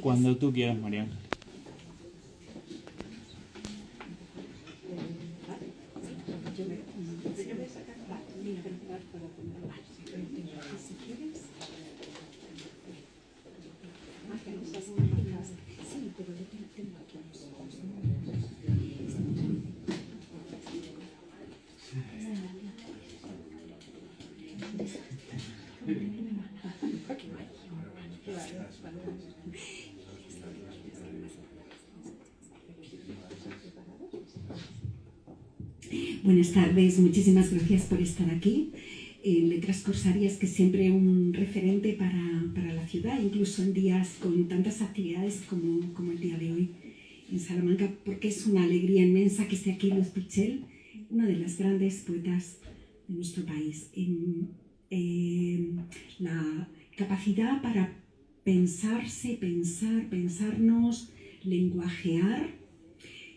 Cuando tú quieras, María Ángel. Buenas tardes, muchísimas gracias por estar aquí. Letras Corsarias, que es siempre un referente para la ciudad, incluso en días con tantas actividades como el día de hoy en Salamanca, porque es una alegría inmensa que esté aquí Luz Pichel, una de las grandes poetas de nuestro país. La capacidad para pensarse, pensarnos, lenguajear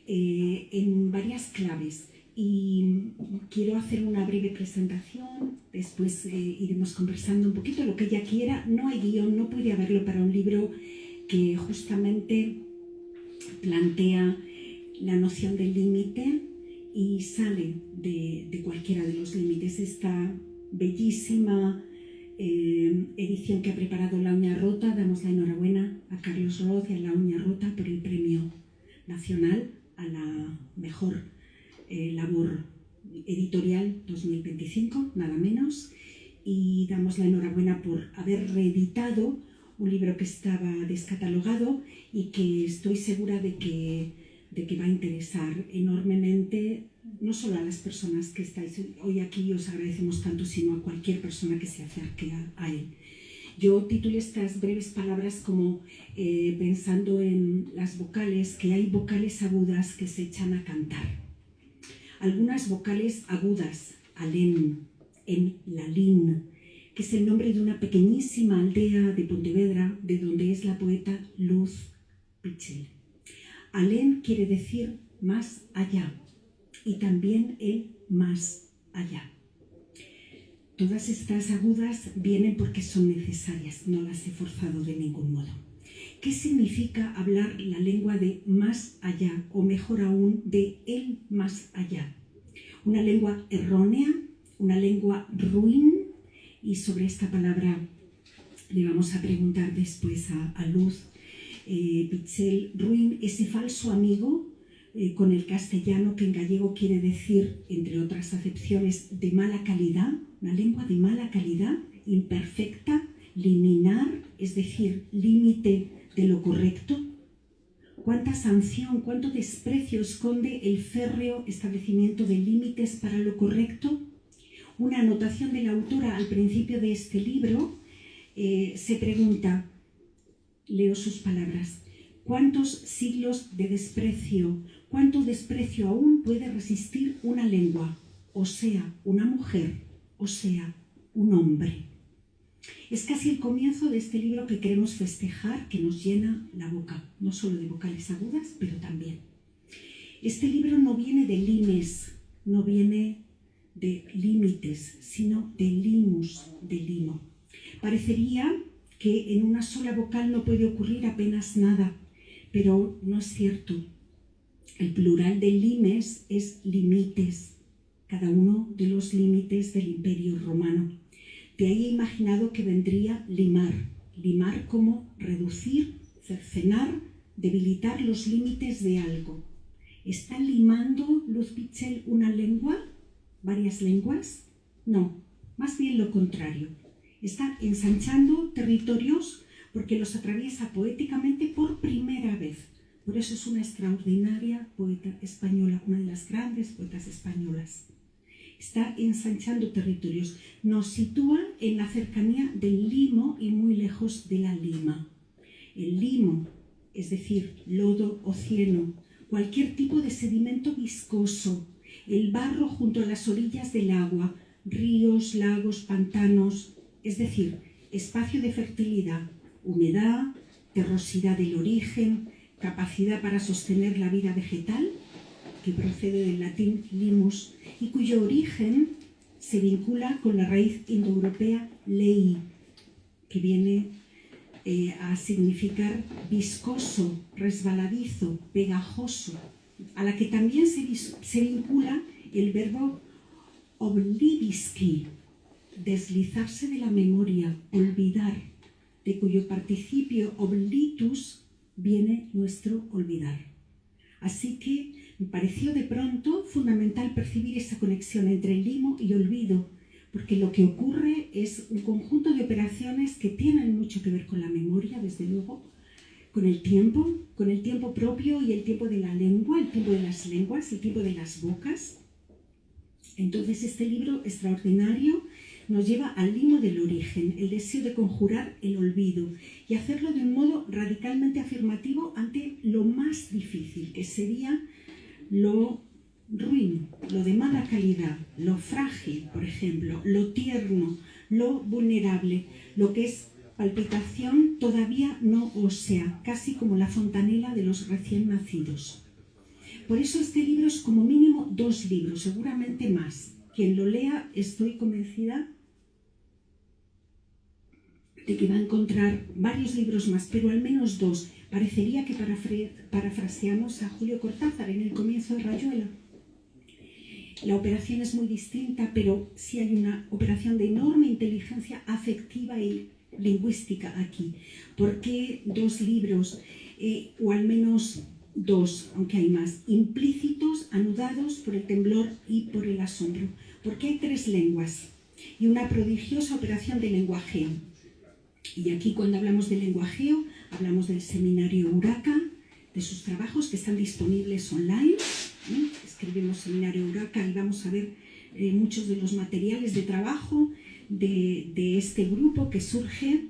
en varias claves. Y quiero hacer una breve presentación, después iremos conversando un poquito, lo que ella quiera. No hay guión, no puede haberlo para un libro que justamente plantea la noción del límite y sale de cualquiera de los límites. Esta bellísima edición que ha preparado La Uña Rota, damos la enhorabuena a Carlos Roth y a La Uña Rota por el Premio Nacional a la mejor labor editorial 2025, nada menos, y damos la enhorabuena por haber reeditado un libro que estaba descatalogado y que estoy segura de que va a interesar enormemente, no solo a las personas que estáis hoy aquí, os agradecemos tanto, sino a cualquier persona que se acerque a él. Yo titulé estas breves palabras como pensando en las vocales, que hay vocales agudas que se echan a cantar. Algunas vocales agudas, alén, en lalín, que es el nombre de una pequeñísima aldea de Pontevedra, de donde es la poeta Luz Pichel. Alén quiere decir más allá, y también el más allá. Todas estas agudas vienen porque son necesarias, no las he forzado de ningún modo. ¿Qué significa hablar la lengua de más allá, o mejor aún, de el más allá? Una lengua errónea, una lengua ruin, y sobre esta palabra le vamos a preguntar después a Luz Pichel. Ruin, ese falso amigo con el castellano, que en gallego quiere decir, entre otras acepciones, de mala calidad, una lengua de mala calidad, imperfecta, liminar, es decir, límite de lo correcto. Cuánta sanción, cuánto desprecio esconde el férreo establecimiento de límites para lo correcto. Una anotación de la autora al principio de este libro se pregunta, leo sus palabras, ¿cuántos siglos de desprecio, cuánto desprecio aún puede resistir una lengua, o sea, una mujer, o sea, un hombre? Es casi el comienzo de este libro que queremos festejar, que nos llena la boca, no solo de vocales agudas, pero también. Este libro no viene de limes, no viene de límites, sino de limus, de limo. Parecería que en una sola vocal no puede ocurrir apenas nada, pero no es cierto. El plural de limes es limites, cada uno de los límites del Imperio Romano. De ahí he imaginado que vendría limar, limar como reducir, cercenar, debilitar los límites de algo. ¿Está limando Luz Pichel una lengua? ¿Varias lenguas? No, más bien lo contrario. Está ensanchando territorios porque los atraviesa poéticamente por primera vez. Por eso es una extraordinaria poeta española, una de las grandes poetas españolas. Está ensanchando territorios. Nos sitúa en la cercanía del limo y muy lejos de la lima. El limo, es decir, lodo o cieno, cualquier tipo de sedimento viscoso, el barro junto a las orillas del agua, ríos, lagos, pantanos, es decir, espacio de fertilidad, humedad, terrosidad del origen, capacidad para sostener la vida vegetal, que procede del latín limus, y cuyo origen se vincula con la raíz indoeuropea lei, que viene a significar viscoso, resbaladizo, pegajoso, a la que también se vincula el verbo obliviski, deslizarse de la memoria, olvidar, de cuyo participio oblitus viene nuestro olvidar. Así que me pareció de pronto fundamental percibir esa conexión entre limo y olvido, porque lo que ocurre es un conjunto de operaciones que tienen mucho que ver con la memoria, desde luego, con el tiempo propio y el tiempo de la lengua, el tiempo de las lenguas, el tiempo de las bocas. Entonces este libro extraordinario nos lleva al limo del origen, el deseo de conjurar el olvido y hacerlo de un modo radicalmente afirmativo ante lo más difícil, que sería lo ruin, lo de mala calidad, lo frágil, por ejemplo, lo tierno, lo vulnerable, lo que es palpitación todavía no ósea, casi como la fontanela de los recién nacidos. Por eso este libro es como mínimo 2 libros, seguramente más. Quien lo lea, estoy convencida de que va a encontrar varios libros más, pero al menos 2. Parecería que parafraseamos a Julio Cortázar en el comienzo de Rayuela. La operación es muy distinta, pero sí hay una operación de enorme inteligencia afectiva y lingüística aquí. ¿Por qué 2 libros? O al menos 2, aunque hay más, implícitos, anudados por el temblor y por el asombro. Porque hay 3 lenguas y una prodigiosa operación de lenguajeo. Y aquí, cuando hablamos de lenguajeo, hablamos del seminario Uraka, de sus trabajos que están disponibles online. Escribimos seminario Uraka y vamos a ver muchos de los materiales de trabajo de este grupo que surge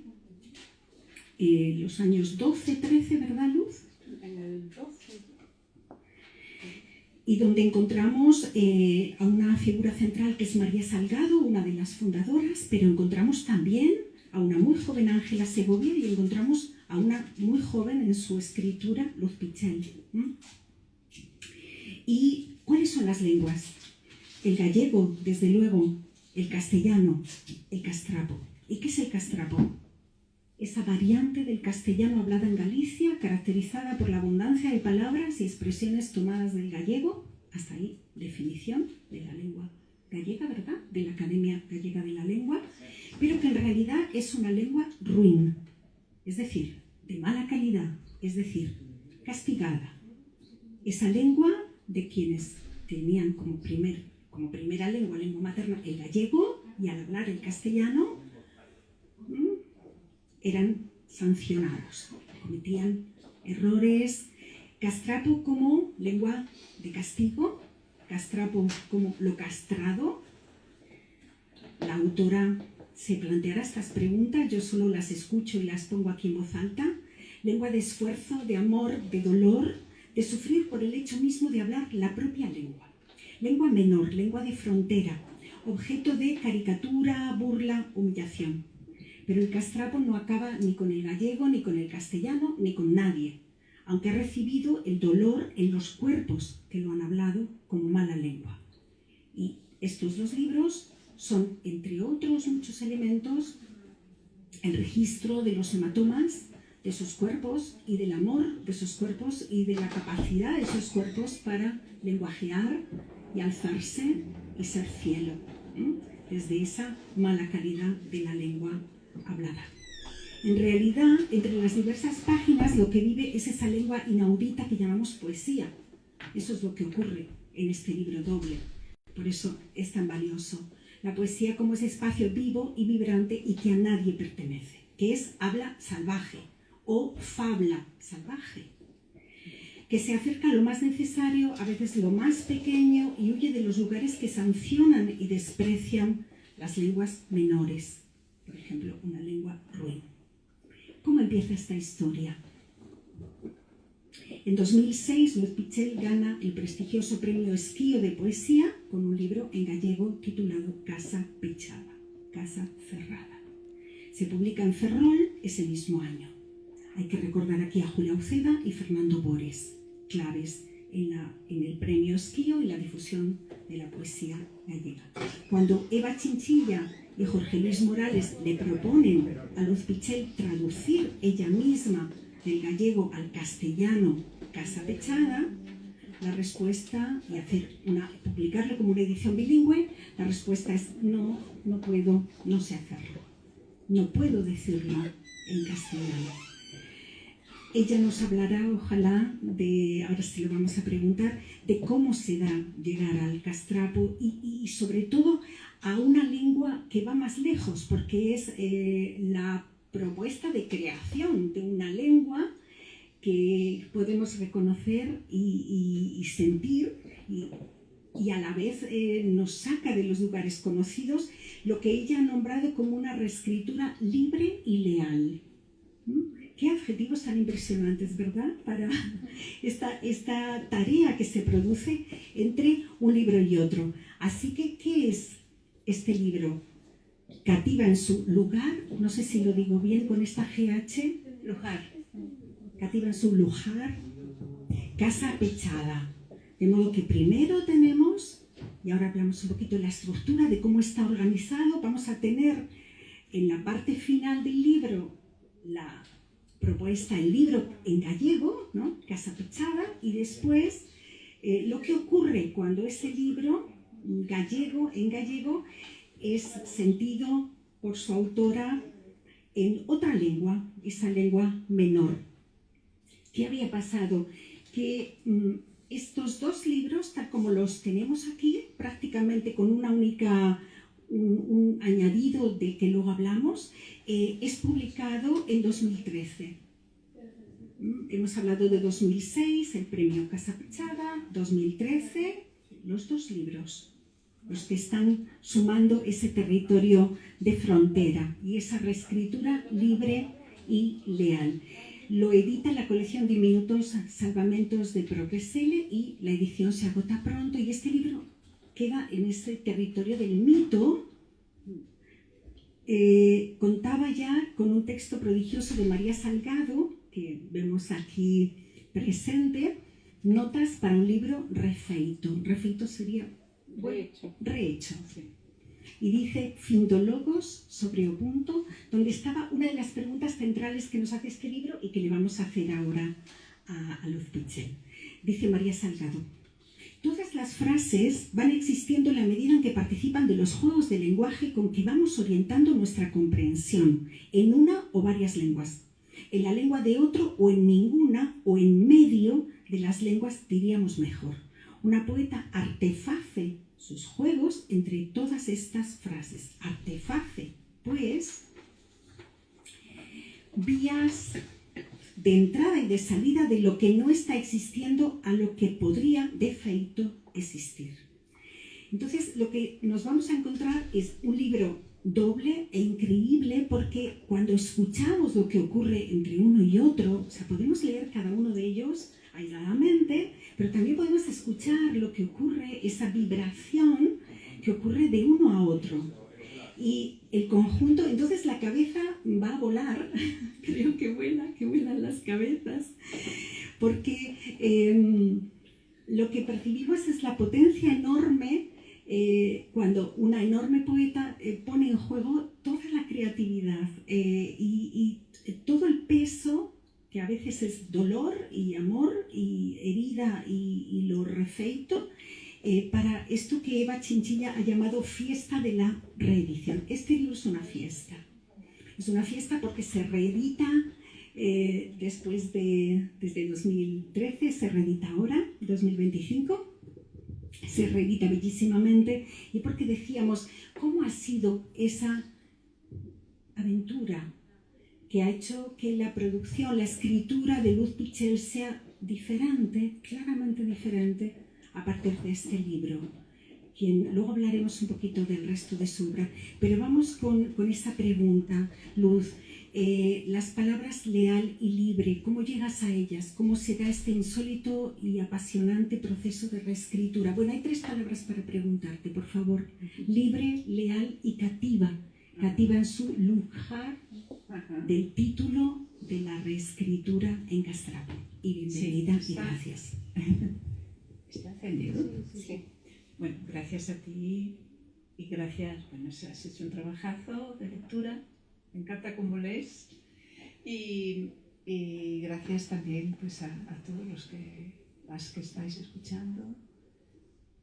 en los años 12, 13, ¿verdad, Luz? En el 12. Y donde encontramos a una figura central que es María Salgado, una de las fundadoras, pero encontramos también a una muy joven Ángela Segovia y encontramos a una muy joven en su escritura, Luz Pichel. ¿Y cuáles son las lenguas? El gallego, desde luego, el castellano, el castrapo. ¿Y qué es el castrapo? Esa variante del castellano hablada en Galicia, caracterizada por la abundancia de palabras y expresiones tomadas del gallego, hasta ahí, definición de la lengua gallega, ¿verdad? De la Academia Gallega de la Lengua, pero que en realidad es una lengua ruin, es decir, de mala calidad, es decir, castigada. Esa lengua de quienes tenían como primera lengua materna el gallego y al hablar el castellano eran sancionados, cometían errores. Castrapo como lengua de castigo, castrapo como lo castrado. La autora se planteará estas preguntas, yo solo las escucho y las pongo aquí en voz alta. Lengua de esfuerzo, de amor, de dolor, de sufrir por el hecho mismo de hablar la propia lengua. Lengua menor, lengua de frontera, objeto de caricatura, burla, humillación. Pero el castrapo no acaba ni con el gallego, ni con el castellano, ni con nadie, aunque ha recibido el dolor en los cuerpos que lo han hablado como mala lengua. Y estos 2 libros son, entre otros muchos elementos, el registro de los hematomas de sus cuerpos y del amor de sus cuerpos y de la capacidad de sus cuerpos para lenguajear y alzarse y ser cielo, desde esa mala calidad de la lengua hablada. En realidad, entre las diversas páginas, lo que vive es esa lengua inaudita que llamamos poesía. Eso es lo que ocurre en este libro doble. Por eso es tan valioso. La poesía como ese espacio vivo y vibrante y que a nadie pertenece, que es habla salvaje o fabla salvaje, que se acerca a lo más necesario, a veces lo más pequeño, y huye de los lugares que sancionan y desprecian las lenguas menores. Por ejemplo, una lengua ruin. ¿Cómo empieza esta historia? En 2006, Luz Pichel gana el prestigioso premio Esquío de Poesía con un libro en gallego titulado Casa Pechada, Casa Cerrada. Se publica en Ferrol ese mismo año. Hay que recordar aquí a Julia Uceda y Fernando Bores, claves en el premio Esquío y la difusión de la poesía gallega. Cuando Eva Chinchilla y Jorge Luis Morales le proponen a Luz Pichel traducir ella misma del gallego al castellano Casa Pechada, la respuesta, y publicarlo como una edición bilingüe, la respuesta es no puedo, no sé hacerlo. No puedo decirlo en castellano. Ella nos hablará, ojalá, ahora sí lo vamos a preguntar, de cómo se da llegar al castrapo y sobre todo a una lengua que va más lejos, porque es la propuesta de creación de una lengua que podemos reconocer y sentir y a la vez nos saca de los lugares conocidos lo que ella ha nombrado como una reescritura libre y leal. Qué adjetivos tan impresionantes, ¿verdad? Para esta tarea que se produce entre un libro y otro. Así que, ¿qué es este libro? Cativa en su lugar, no sé si lo digo bien con esta GH, lugar. Cativa en su lugar, Casa Pechada. De modo que primero tenemos, y ahora hablamos un poquito de la estructura, de cómo está organizado, vamos a tener en la parte final del libro la propuesta, el libro en gallego, ¿no? Casa Pechada, y después lo que ocurre cuando ese libro en gallego es sentido por su autora en otra lengua, esa lengua menor. ¿Qué había pasado? Que estos dos libros, tal como los tenemos aquí, prácticamente con una única un añadido del que luego hablamos, es publicado en 2013. Hemos hablado de 2006, el premio Casa Pechada, 2013, los dos libros, los que están sumando ese territorio de frontera y esa reescritura libre y leal. Lo edita la colección Diminutos Salvamentos de Progresele y la edición se agota pronto y este libro queda en ese territorio del mito. Contaba ya con un texto prodigioso de María Salgado, que vemos aquí presente, notas para un libro refeito. Refeito sería rehecho. Sí. Y dice Findólogos sobre o punto, donde estaba una de las preguntas centrales que nos hace este libro y que le vamos a hacer ahora a Luz Pichel. Dice María Salgado: todas las frases van existiendo en la medida en que participan de los juegos de lenguaje con que vamos orientando nuestra comprensión, en una o varias lenguas, en la lengua de otro o en ninguna o en medio de las lenguas, diríamos mejor. Una poeta arteface sus juegos entre todas estas frases. Arteface, pues, vías de entrada y de salida de lo que no está existiendo a lo que podría de feito existir. Entonces, lo que nos vamos a encontrar es un libro doble e increíble, porque cuando escuchamos lo que ocurre entre uno y otro, o sea, podemos leer cada uno de ellos aisladamente, pero también podemos escuchar lo que ocurre, esa vibración que ocurre de uno a otro. Y el conjunto, entonces la cabeza va a volar, creo que vuelan las cabezas, porque lo que percibimos es la potencia enorme cuando una enorme poeta pone en juego toda la creatividad y todo el peso, que a veces es dolor y amor y herida y lo refeito, para esto que Eva Chinchilla ha llamado fiesta de la reedición. Este libro es una fiesta. Es una fiesta porque se reedita desde 2013, se reedita ahora, 2025. Se reedita bellísimamente, y porque decíamos, ¿cómo ha sido esa aventura que ha hecho que la producción, la escritura de Luz Pichel sea diferente, claramente diferente, a partir de este libro? Luego hablaremos un poquito del resto de su obra, pero vamos con esa pregunta, Luz. Las palabras leal y libre, ¿cómo llegas a ellas? ¿Cómo se da este insólito y apasionante proceso de reescritura? Bueno, hay 3 palabras para preguntarte, por favor. Libre, leal y cativa. Cativa en su lugar del título de la reescritura en castrapo. Y bienvenida y gracias. ¿Está encendido? Sí. Bueno, gracias a ti, y gracias, bueno, has hecho un trabajazo de lectura, me encanta cómo lees, y gracias también pues, a todos las que estáis escuchando,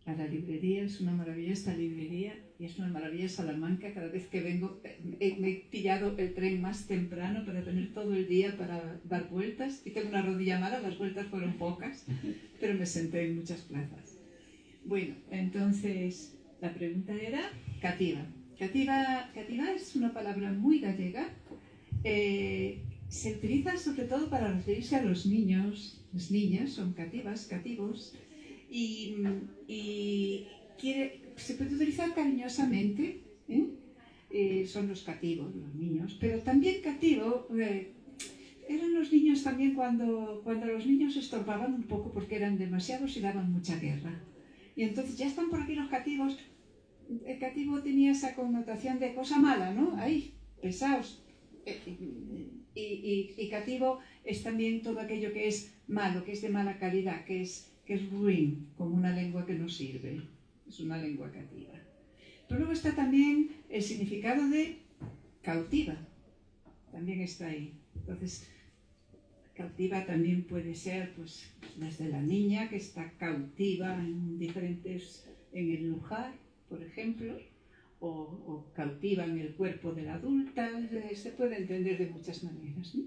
a la librería. Es una maravilla esta librería y es una maravilla Salamanca. Cada vez que vengo me he pillado el tren más temprano para tener todo el día para dar vueltas, y tengo una rodilla mala, las vueltas fueron pocas, pero me senté en muchas plazas. Bueno, entonces la pregunta era cativa. Cativa es una palabra muy gallega. Se utiliza sobre todo para referirse a los niños. Las niñas son cativas, cativos, y se puede utilizar cariñosamente, son los cativos, los niños, pero también cativo eran los niños también cuando los niños estorbaban un poco porque eran demasiados y daban mucha guerra. Y entonces ya están por aquí los cativos. El cativo tenía esa connotación de cosa mala, ¿no? Ahí, pesados. Y cativo es también todo aquello que es malo, que es de mala calidad, que es ruin, como una lengua que no sirve. Es una lengua cativa. Pero luego está también el significado de cautiva. También está ahí. Entonces, cautiva también puede ser, pues, desde la niña que está cautiva en el lugar, por ejemplo, o cautiva en el cuerpo de la adulta. Se puede entender de muchas maneras, ¿no?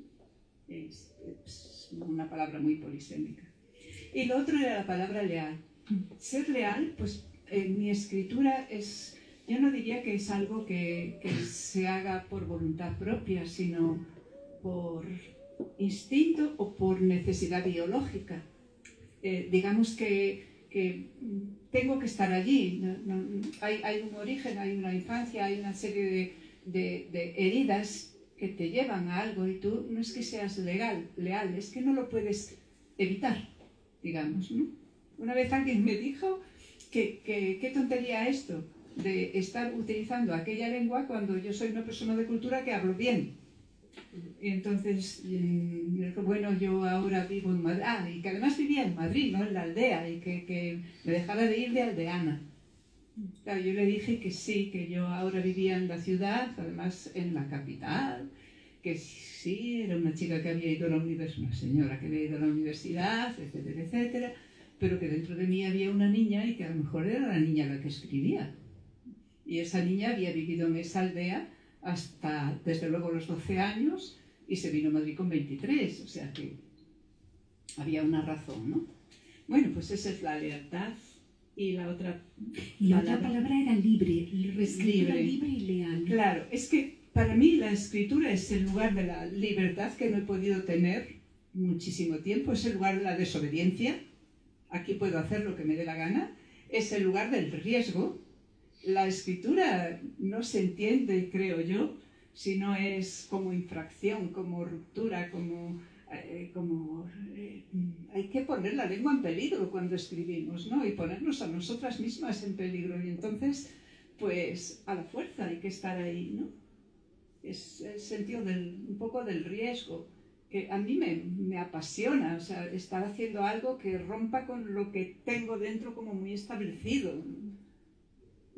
Es una palabra muy polisémica. Y lo otro era la palabra leal. Ser leal, pues en mi escritura yo no diría que es algo que se haga por voluntad propia, sino por instinto o por necesidad biológica. Digamos que tengo que estar allí. Hay un origen, hay una infancia, hay una serie de heridas que te llevan a algo, y tú no es que seas leal, es que no lo puedes evitar, digamos, ¿no? Una vez alguien me dijo que qué tontería esto de estar utilizando aquella lengua cuando yo soy una persona de cultura que hablo bien. Y entonces, bueno, yo ahora vivo en Madrid, y que además vivía en Madrid, no en la aldea, y que me dejara de ir de aldeana. Claro, yo le dije que sí, que yo ahora vivía en la ciudad, además en la capital, que sí, era una chica que había ido a la universidad, una señora que había ido a la universidad, etcétera, etcétera, pero que dentro de mí había una niña y que a lo mejor era la niña la que escribía. Y esa niña había vivido en esa aldea hasta, desde luego, los 12 años, y se vino a Madrid con 23, o sea que había una razón, ¿no? Bueno, pues esa es la lealtad. Y la otra palabra era libre, libre y leal. Claro, es que para mí la escritura es el lugar de la libertad que no he podido tener muchísimo tiempo, es el lugar de la desobediencia, aquí puedo hacer lo que me dé la gana, es el lugar del riesgo. La escritura no se entiende, creo yo, si no es como infracción, como ruptura, hay que poner la lengua en peligro cuando escribimos, ¿no? Y ponernos a nosotras mismas en peligro. Y entonces, pues, a la fuerza hay que estar ahí, ¿no? Es el sentido un poco del riesgo, que a mí me apasiona, o sea, estar haciendo algo que rompa con lo que tengo dentro como muy establecido.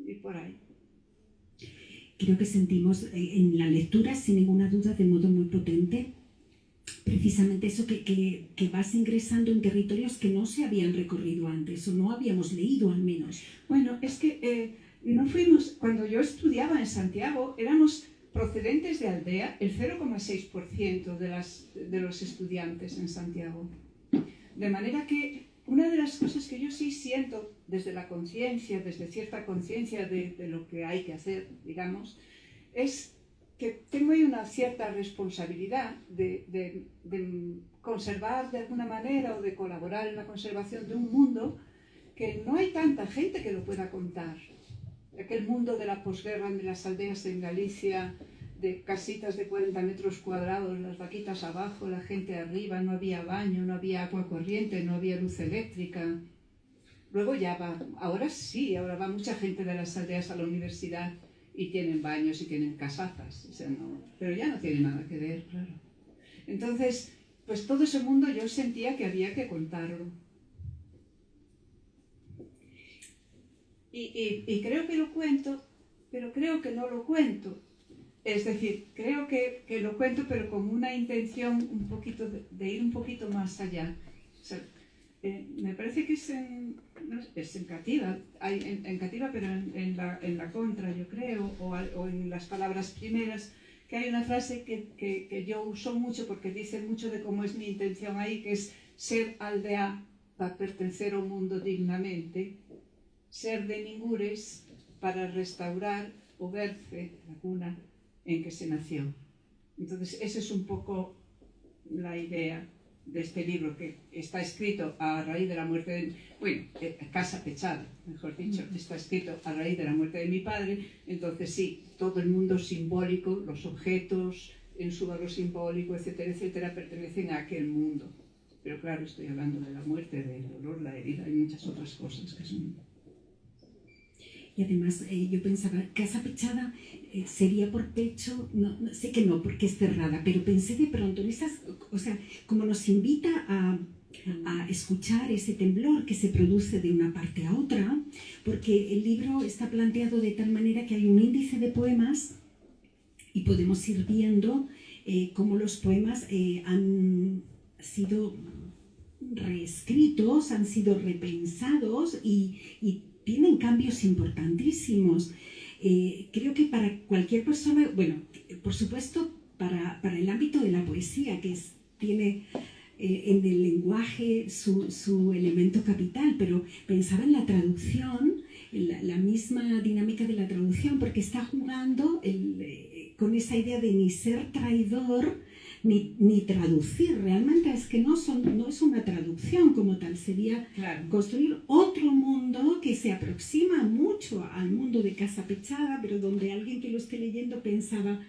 Y por ahí. Creo que sentimos en la lectura, sin ninguna duda, de modo muy potente, precisamente eso que vas ingresando en territorios que no se habían recorrido antes, o no habíamos leído al menos. Bueno, es que no fuimos, cuando yo estudiaba en Santiago, éramos procedentes de aldea, el 0,6% de los estudiantes en Santiago. De manera que una de las cosas que yo sí siento desde la conciencia, desde cierta conciencia de lo que hay que hacer, digamos, es que tengo ahí una cierta responsabilidad de conservar de alguna manera o de colaborar en la conservación de un mundo que no hay tanta gente que lo pueda contar. Aquel mundo de la posguerra, de las aldeas en Galicia, de casitas de 40 metros cuadrados, las vaquitas abajo, la gente arriba, no había baño, no había agua corriente, no había luz eléctrica. Luego ya va, ahora sí, ahora va mucha gente de las aldeas a la universidad y tienen baños y tienen casazas, o sea, no, pero ya no tiene nada que ver, claro. Entonces, pues todo ese mundo yo sentía que había que contarlo. Y creo que lo cuento pero creo que no lo cuento. Es decir, creo que lo cuento, pero con una intención un poquito de ir un poquito más allá. O sea, me parece que es en Cativa, en Cativa, pero en la contra, yo creo, o en las palabras primeras, que hay una frase que yo uso mucho porque dice mucho de cómo es mi intención ahí, que es ser aldea para pertencer ao mundo dignamente, ser de ningures para restaurar o berce, la cuna en que se nació. Entonces, esa es un poco la idea de este libro, que está escrito a raíz de la muerte de... Bueno, Casa Pechada, mejor dicho, está escrito a raíz de la muerte de mi padre. Entonces sí, todo el mundo simbólico, los objetos en su valor simbólico, etcétera, etcétera, pertenecen a aquel mundo. Pero claro, estoy hablando de la muerte, del dolor, la herida y muchas otras cosas que son... Y además yo pensaba, Casa Pechada sería por pecho, no, sé que no, porque es cerrada, pero pensé de pronto en esas, o sea, como nos invita a escuchar ese temblor que se produce de una parte a otra, porque el libro está planteado de tal manera que hay un índice de poemas y podemos ir viendo cómo los poemas han sido reescritos, han sido repensados y tienen cambios importantísimos. Creo que para cualquier persona, bueno, por supuesto para el ámbito de la poesía, que tiene en el lenguaje su elemento capital, pero pensaba en la traducción, en la misma dinámica de la traducción, porque está jugando con esa idea de ni ser traidor, ni traducir. Realmente es que no es una traducción como tal, sería construir otro mundo que se aproxima mucho al mundo de Casa Pechada, pero donde alguien que lo esté leyendo pensaba,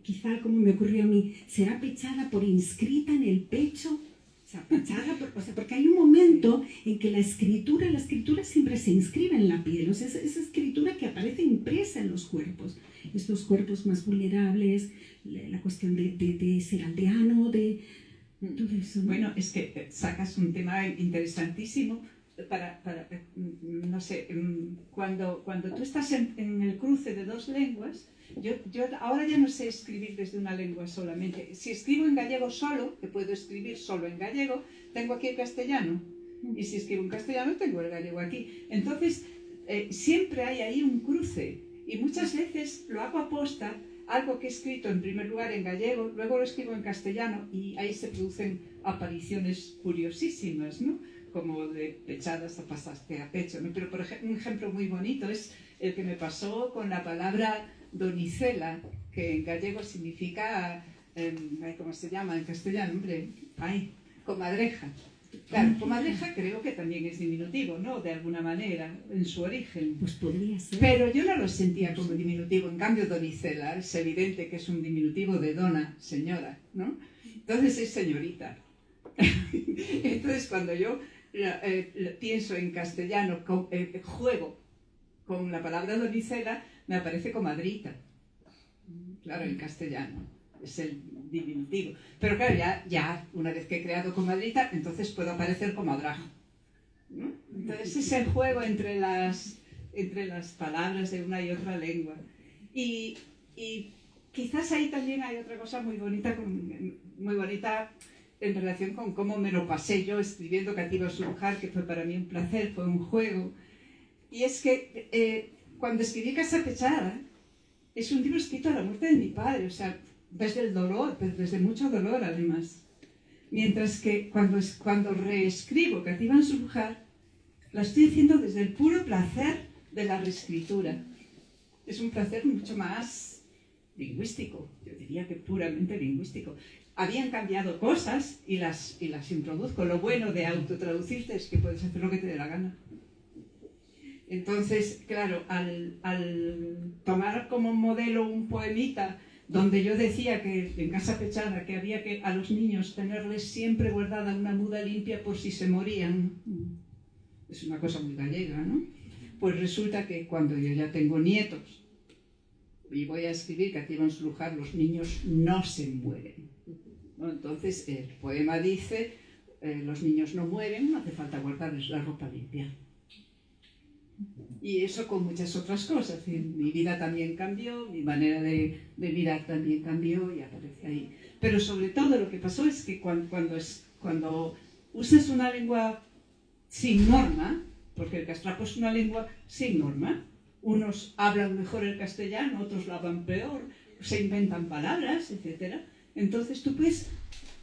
quizá como me ocurrió a mí, será pechada por inscrita en el pecho. O sea, pechada, porque hay un momento en que la escritura siempre se inscribe en la piel, o sea, esa escritura que aparece impresa en los cuerpos, estos cuerpos más vulnerables, la cuestión de ser aldeano, de todo eso, ¿no? Bueno, es que sacas un tema interesantísimo para no sé, cuando tú estás en el cruce de dos lenguas. Yo ahora ya no sé escribir desde una lengua solamente. Si escribo en gallego solo, que puedo escribir solo en gallego, tengo aquí el castellano. Y si escribo en castellano, tengo el gallego aquí. Entonces, siempre hay ahí un cruce. Y muchas veces lo hago aposta, algo que he escrito en primer lugar en gallego, luego lo escribo en castellano y ahí se producen apariciones curiosísimas, ¿no? Como de pechadas a pasaste a pecho, ¿no? Pero, por ejemplo, un ejemplo muy bonito es el que me pasó con la palabra donicela, que en gallego significa, ¿cómo se llama en castellano? Hombre, comadreja. Claro, comadreja creo que también es diminutivo, ¿no? De alguna manera, en su origen. Pues podría ser. Pero yo no lo sentía como diminutivo. En cambio, donicela es evidente que es un diminutivo de dona, señora, ¿no? Entonces es señorita. Entonces cuando yo pienso en castellano, juego con la palabra donicela, me aparece comadrita. Claro, en castellano es el diminutivo. Pero claro, ya una vez que he creado comadrita, entonces puedo aparecer comadrajo, ¿no? Entonces es el juego entre las palabras de una y otra lengua. Y quizás ahí también hay otra cosa muy bonita en relación con cómo me lo pasé yo escribiendo Cativa Surujar, que fue para mí un placer, fue un juego. Y es que cuando escribí Casa Pechada, es un libro escrito a la muerte de mi padre, o sea, desde el dolor, desde mucho dolor además. Mientras que cuando reescribo Cativa Surujar, la estoy haciendo desde el puro placer de la reescritura. Es un placer mucho más lingüístico, yo diría que puramente lingüístico. Habían cambiado cosas y las introduzco. Lo bueno de autotraducirte es que puedes hacer lo que te dé la gana. Entonces, claro, al tomar como modelo un poemita donde yo decía que en Casa Pechada que había que a los niños tenerles siempre guardada una muda limpia por si se morían, es una cosa muy gallega, ¿no? Pues resulta que cuando yo ya tengo nietos y voy a escribir Cativa Surujar, los niños no se mueren, ¿no? Entonces el poema dice, los niños no mueren, no hace falta guardarles la ropa limpia. Y eso con muchas otras cosas. Mi vida también cambió, mi manera de mirar también cambió y aparece ahí. Pero sobre todo lo que pasó es que cuando usas una lengua sin norma, porque el castrapo es una lengua sin norma, unos hablan mejor el castellano, otros lo hablan peor, se inventan palabras, etc. Entonces tú puedes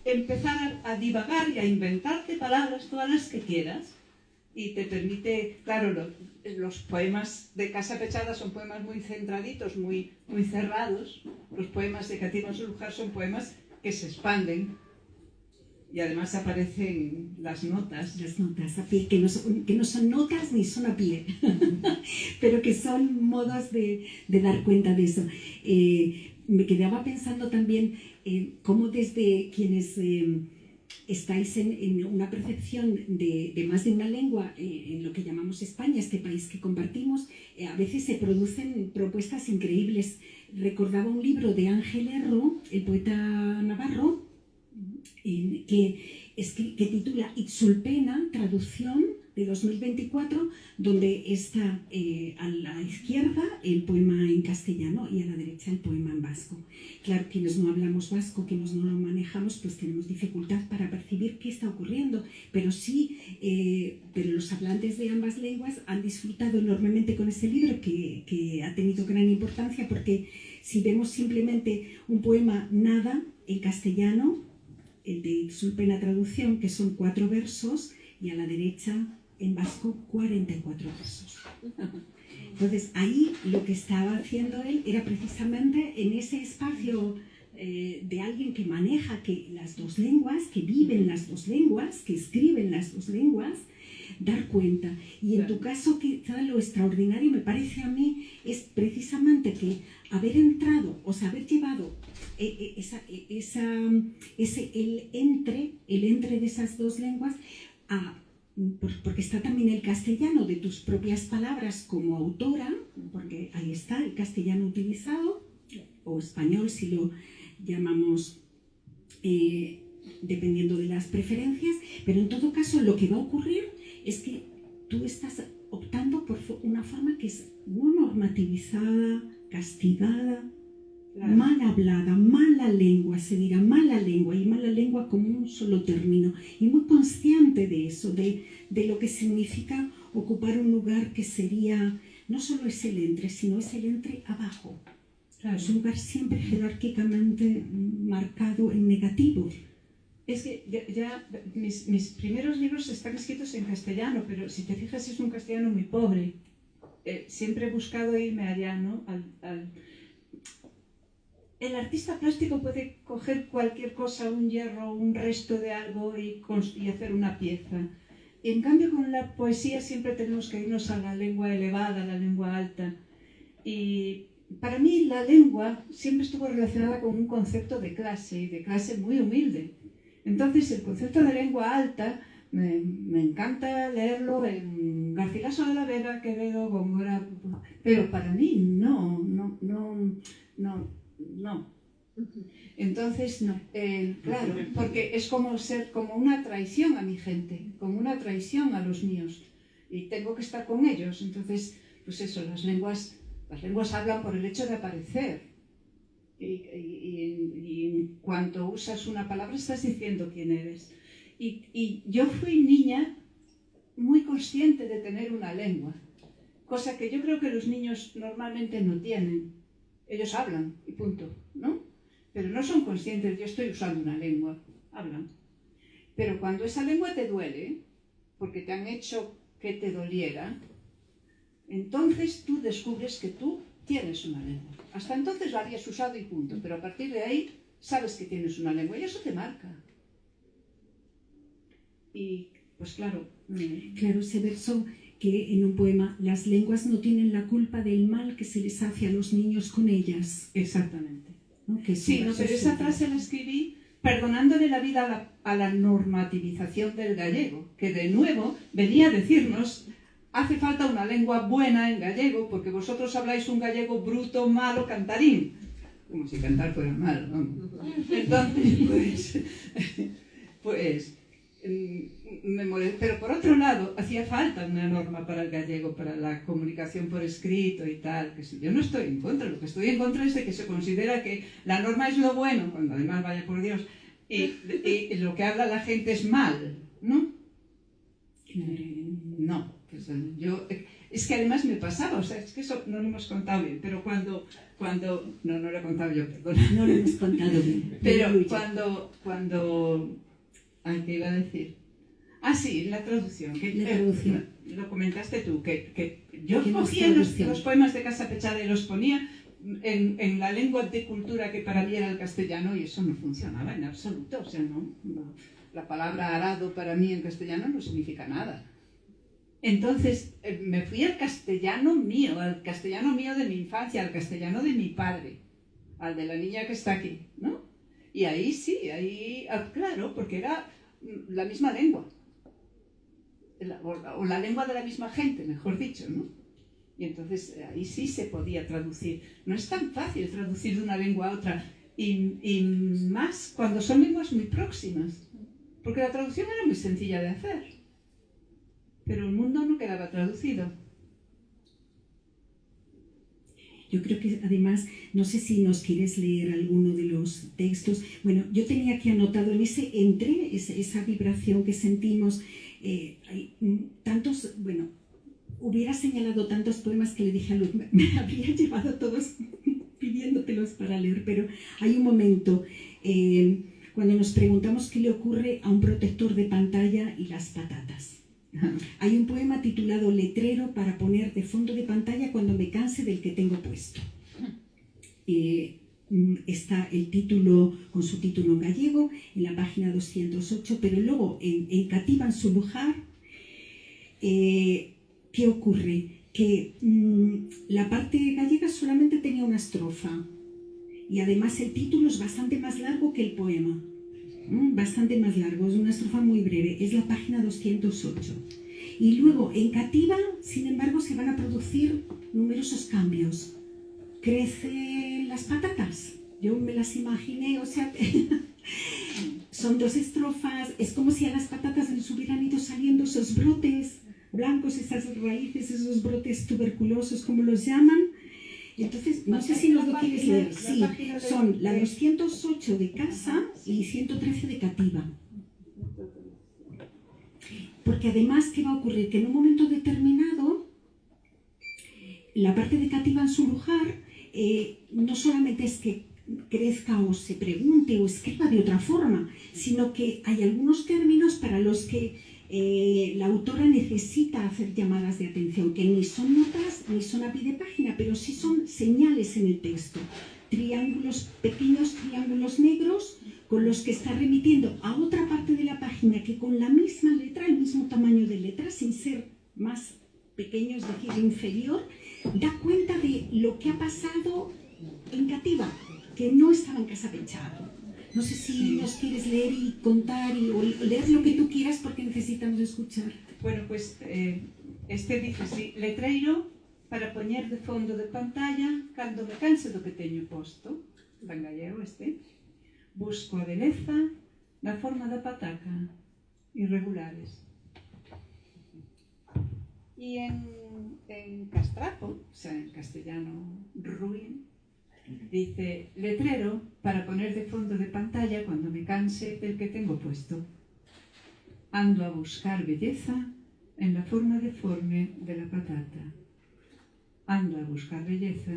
empezar a divagar y a inventarte palabras todas las que quieras. Y te permite, claro, los poemas de Casa Pechada son poemas muy centraditos, muy cerrados. Los poemas de Cati Monsaludjar son poemas que se expanden y además aparecen las notas. Las notas a pie, que no son notas ni son a pie, pero que son modos de dar cuenta de eso. Me quedaba pensando también cómo desde quienes estáis en una percepción de más de una lengua en lo que llamamos España, este país que compartimos, a veces se producen propuestas increíbles. Recordaba un libro de Ángel Erro, el poeta navarro, que titula Itzulpena, traducción de 2024, donde está a la izquierda el poema en castellano y a la derecha el poema en vasco. Claro, quienes no hablamos vasco, quienes no lo manejamos, pues tenemos dificultad para percibir qué está ocurriendo, pero pero los hablantes de ambas lenguas han disfrutado enormemente con ese libro que ha tenido gran importancia, porque si vemos simplemente un poema nada en castellano, el de Itzulpena traducción, que son 4 versos, y a la derecha en vasco 44 versos. Entonces ahí lo que estaba haciendo él era precisamente en ese espacio de alguien que maneja las dos lenguas, que vive en las dos lenguas, que escribe en las dos lenguas, dar cuenta. Y en tu caso quizá lo extraordinario, me parece a mí, es precisamente que haber entrado, o sea, haber llevado el entre de esas dos lenguas porque está también el castellano de tus propias palabras como autora, porque ahí está el castellano utilizado, o español si lo llamamos dependiendo de las preferencias, pero en todo caso lo que va a ocurrir es que tú estás optando por una forma que es no normativizada, castigada, claro, mal hablada, mala lengua, se dirá mala lengua, y mala lengua como un solo término, y muy consciente de eso, de lo que significa ocupar un lugar que sería, no solo es el entre, sino es el entre abajo. Claro, es un lugar siempre jerárquicamente marcado en negativo. Es que ya mis primeros libros están escritos en castellano, pero si te fijas es un castellano muy pobre. Siempre he buscado irme allá, ¿no? El artista plástico puede coger cualquier cosa, un hierro, un resto de algo y hacer una pieza. Y en cambio con la poesía siempre tenemos que irnos a la lengua elevada, a la lengua alta. Y para mí la lengua siempre estuvo relacionada con un concepto de clase, y de clase muy humilde. Entonces el concepto de lengua alta me encanta leerlo en Garcilaso de la Vega, Quevedo, Góngora, pero para mí no. Entonces, claro, porque es como una traición a mi gente, como una traición a los míos, y tengo que estar con ellos. Entonces, pues eso, las lenguas hablan por el hecho de aparecer, y en cuanto usas una palabra estás diciendo quién eres. Y yo fui niña muy consciente de tener una lengua, cosa que yo creo que los niños normalmente no tienen. Ellos hablan y punto, ¿no? Pero no son conscientes, yo estoy usando una lengua, hablan. Pero cuando esa lengua te duele, porque te han hecho que te doliera, entonces tú descubres que tú tienes una lengua. Hasta entonces la habías usado y punto, pero a partir de ahí sabes que tienes una lengua y eso te marca. Y pues claro. Claro, ese verso que en un poema, las lenguas no tienen la culpa del mal que se les hace a los niños con ellas. Exactamente. ¿No? Que sí, no, pero esa frase la escribí perdonándole la vida a la normativización del gallego, que de nuevo venía a decirnos, hace falta una lengua buena en gallego, porque vosotros habláis un gallego bruto, malo, cantarín. Como si cantar fuera malo, ¿no? Entonces, pues me molesta. Pero por otro lado, hacía falta una norma para el gallego, para la comunicación por escrito y tal, que si yo no estoy en contra, lo que estoy en contra es de que se considera que la norma es lo bueno, cuando además, vaya por Dios, y lo que habla la gente es mal, ¿no? No, pues yo... Es que además me pasaba, o sea, es que eso no lo hemos contado bien, pero cuando no lo he contado yo, perdón. No lo hemos contado bien. Pero cuando... Ay, ¿qué iba a decir? Ah, sí, la traducción. La traducción. Lo comentaste tú, que yo ¿Qué más cogía traducción? los poemas de Casa Pechada y los ponía en la lengua de cultura que para mí era el castellano y eso no funcionaba en absoluto. O sea, no, la palabra arado para mí en castellano no significa nada. Entonces me fui al castellano mío de mi infancia, al castellano de mi padre, al de la niña que está aquí, ¿no? Y ahí sí, claro, porque era la misma lengua, o la lengua de la misma gente, mejor dicho, ¿no? Y entonces ahí sí se podía traducir. No es tan fácil traducir de una lengua a otra, y más cuando son lenguas muy próximas, porque la traducción era muy sencilla de hacer. Pero el mundo no quedaba traducido. Yo creo que además, no sé si nos quieres leer alguno de los textos. Bueno, yo tenía aquí anotado en ese esa vibración que sentimos, hay tantos, bueno, hubiera señalado tantos poemas que le dije a Luz, me habría llevado todos pidiéndotelos para leer, pero hay un momento cuando nos preguntamos qué le ocurre a un protector de pantalla y las patatas. Hay un poema titulado Letrero para poner de fondo de pantalla cuando me canse del que tengo puesto. Está el título con su título en gallego en la página 208, pero luego en Cativa en su lugar, ¿qué ocurre? Que la parte gallega solamente tenía una estrofa y además el título es bastante más largo que el poema. Bastante más largo, es una estrofa muy breve, es la página 208. Y luego en Cativa, sin embargo, se van a producir numerosos cambios. Crecen las patatas, yo me las imaginé, o sea, son dos estrofas, es como si a las patatas les hubieran ido saliendo esos brotes blancos, esas raíces, esos brotes tuberculosos, como los llaman. Entonces, no sé si nos lo quieres leer. Sí, son la 208 de Casa y 113 de Cativa. Porque además, ¿qué va a ocurrir? Que en un momento determinado, la parte de Cativa en su lugar, no solamente es que crezca o se pregunte o escriba de otra forma, sino que hay algunos términos para los que la autora necesita hacer llamadas de atención, que ni son notas ni son a pie de página, pero sí son señales en el texto. Pequeños triángulos negros con los que está remitiendo a otra parte de la página que con la misma letra, el mismo tamaño de letra, sin ser más pequeño, es decir, inferior, da cuenta de lo que ha pasado en Cativa, que no estaba en Casa Pechada. No sé si nos quieres leer y contar o leer lo que tú quieras porque necesitamos escuchar. Bueno, pues este dice así: letreiro para poñer de fondo de pantalla cando me canse do que teño posto, en gallego busco a beleza na forma da pataca, irregulares. Y en castrapo, o sea, en castellano ruin, dice: letrero para poner de fondo de pantalla cuando me canse del que tengo puesto. Ando a buscar belleza en la forma deforme de la patata. Ando a buscar belleza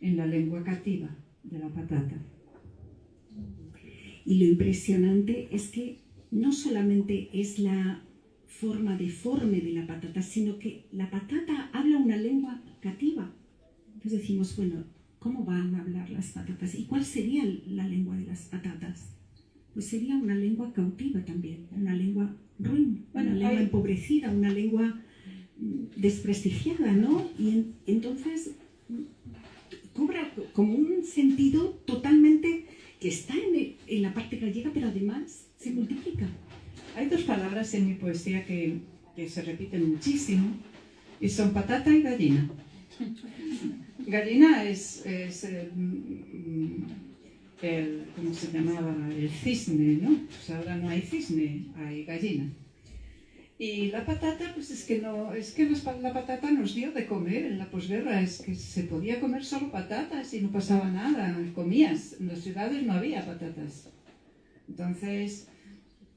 en la lengua cativa de la patata. Y lo impresionante es que no solamente es la forma deforme de la patata, sino que la patata habla una lengua cativa. Entonces decimos, bueno, ¿cómo van a hablar las patatas? ¿Y cuál sería la lengua de las patatas? Pues sería una lengua cautiva también, una lengua ruin, una lengua empobrecida, una lengua desprestigiada, ¿no? Y entonces cobra como un sentido totalmente que está en la parte gallega, pero además se multiplica. Hay dos palabras en mi poesía que se repiten muchísimo y son patata y gallina. Gallina es ¿cómo se llamaba? El cisne, ¿no? Pues ahora no hay cisne, hay gallina. Y la patata, pues es que no, es que la patata nos dio de comer en la posguerra, es que se podía comer solo patatas y no pasaba nada, comías, en las ciudades no había patatas. Entonces,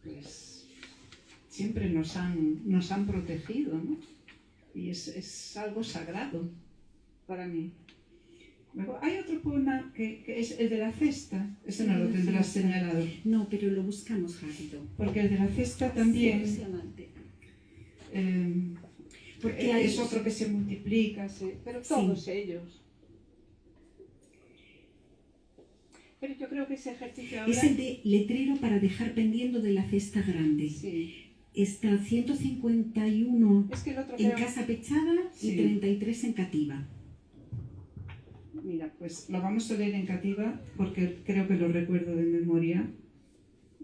pues siempre nos han protegido, ¿no? Y es algo sagrado para mí. Luego hay otro poema que es el de la cesta, ese no lo tendrás señalado. No, pero lo buscamos rápido. Porque el de la cesta también... Impresionante. Porque es otro que se multiplica, pero todos ellos. Pero yo creo que ese ejercicio ahora... Es el de letrero para dejar pendiendo de la cesta grande. Sí. Está 151 Es que el otro en creo... casa pechada y Sí. 33 en cativa. Mira, pues lo vamos a leer en cativa porque creo que lo recuerdo de memoria.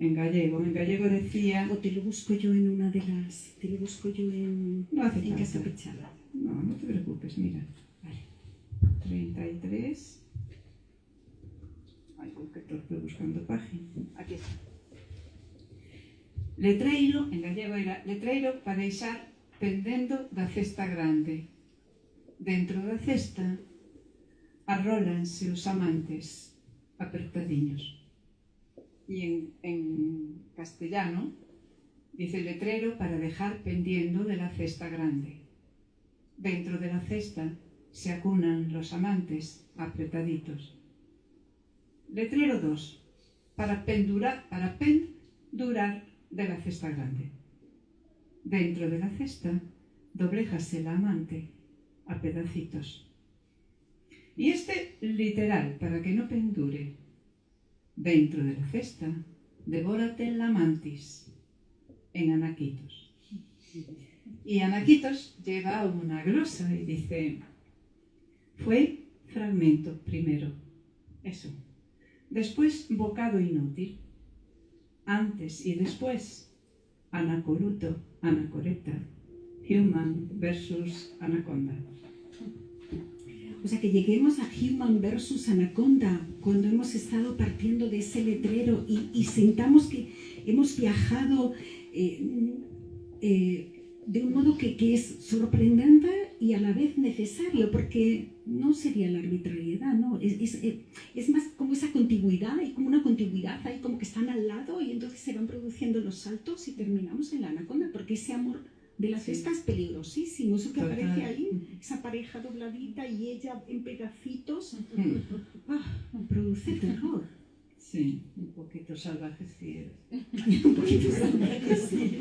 En gallego. En gallego decía... O te lo busco yo en una de las... Te lo busco yo en, No hace en casa falta. pechada. No, no te preocupes, mira. Vale. 33... Ay, que torpe buscando página. Aquí está. Letreiro, en gallego era letreiro para deixar pendendo da cesta grande. Dentro da cesta arrólanse os amantes apertadiños. Y en castellano dice letrero para dejar pendiendo de la cesta grande. Dentro de la cesta se acunan los amantes apretaditos. Letrero 2, para pendurar de la cesta grande. Dentro de la cesta dobléjase la amante a pedacitos. Y este literal, para que no pendure. Dentro de la cesta, devórate la mantis, en anaquitos. Y anaquitos lleva una glosa y dice, fue fragmento primero, eso. Después bocado inútil. Antes y después, anacoluto, anacoreta, human versus anaconda. O sea, que lleguemos a Human versus Anaconda cuando hemos estado partiendo de ese letrero y sintamos que hemos viajado de un modo que es sorprendente y a la vez necesario, porque no sería la arbitrariedad, ¿no? Es más como esa contigüidad, hay como una contigüidad, hay como que están al lado y entonces se van produciendo los saltos y terminamos en la anaconda, porque ese amor de la cesta es peligrosísimo, eso que aparece ahí, esa pareja dobladita y ella en pedacitos, produce terror. Sí, un poquito salvajes sí eres. Un poquito salvajes, sí.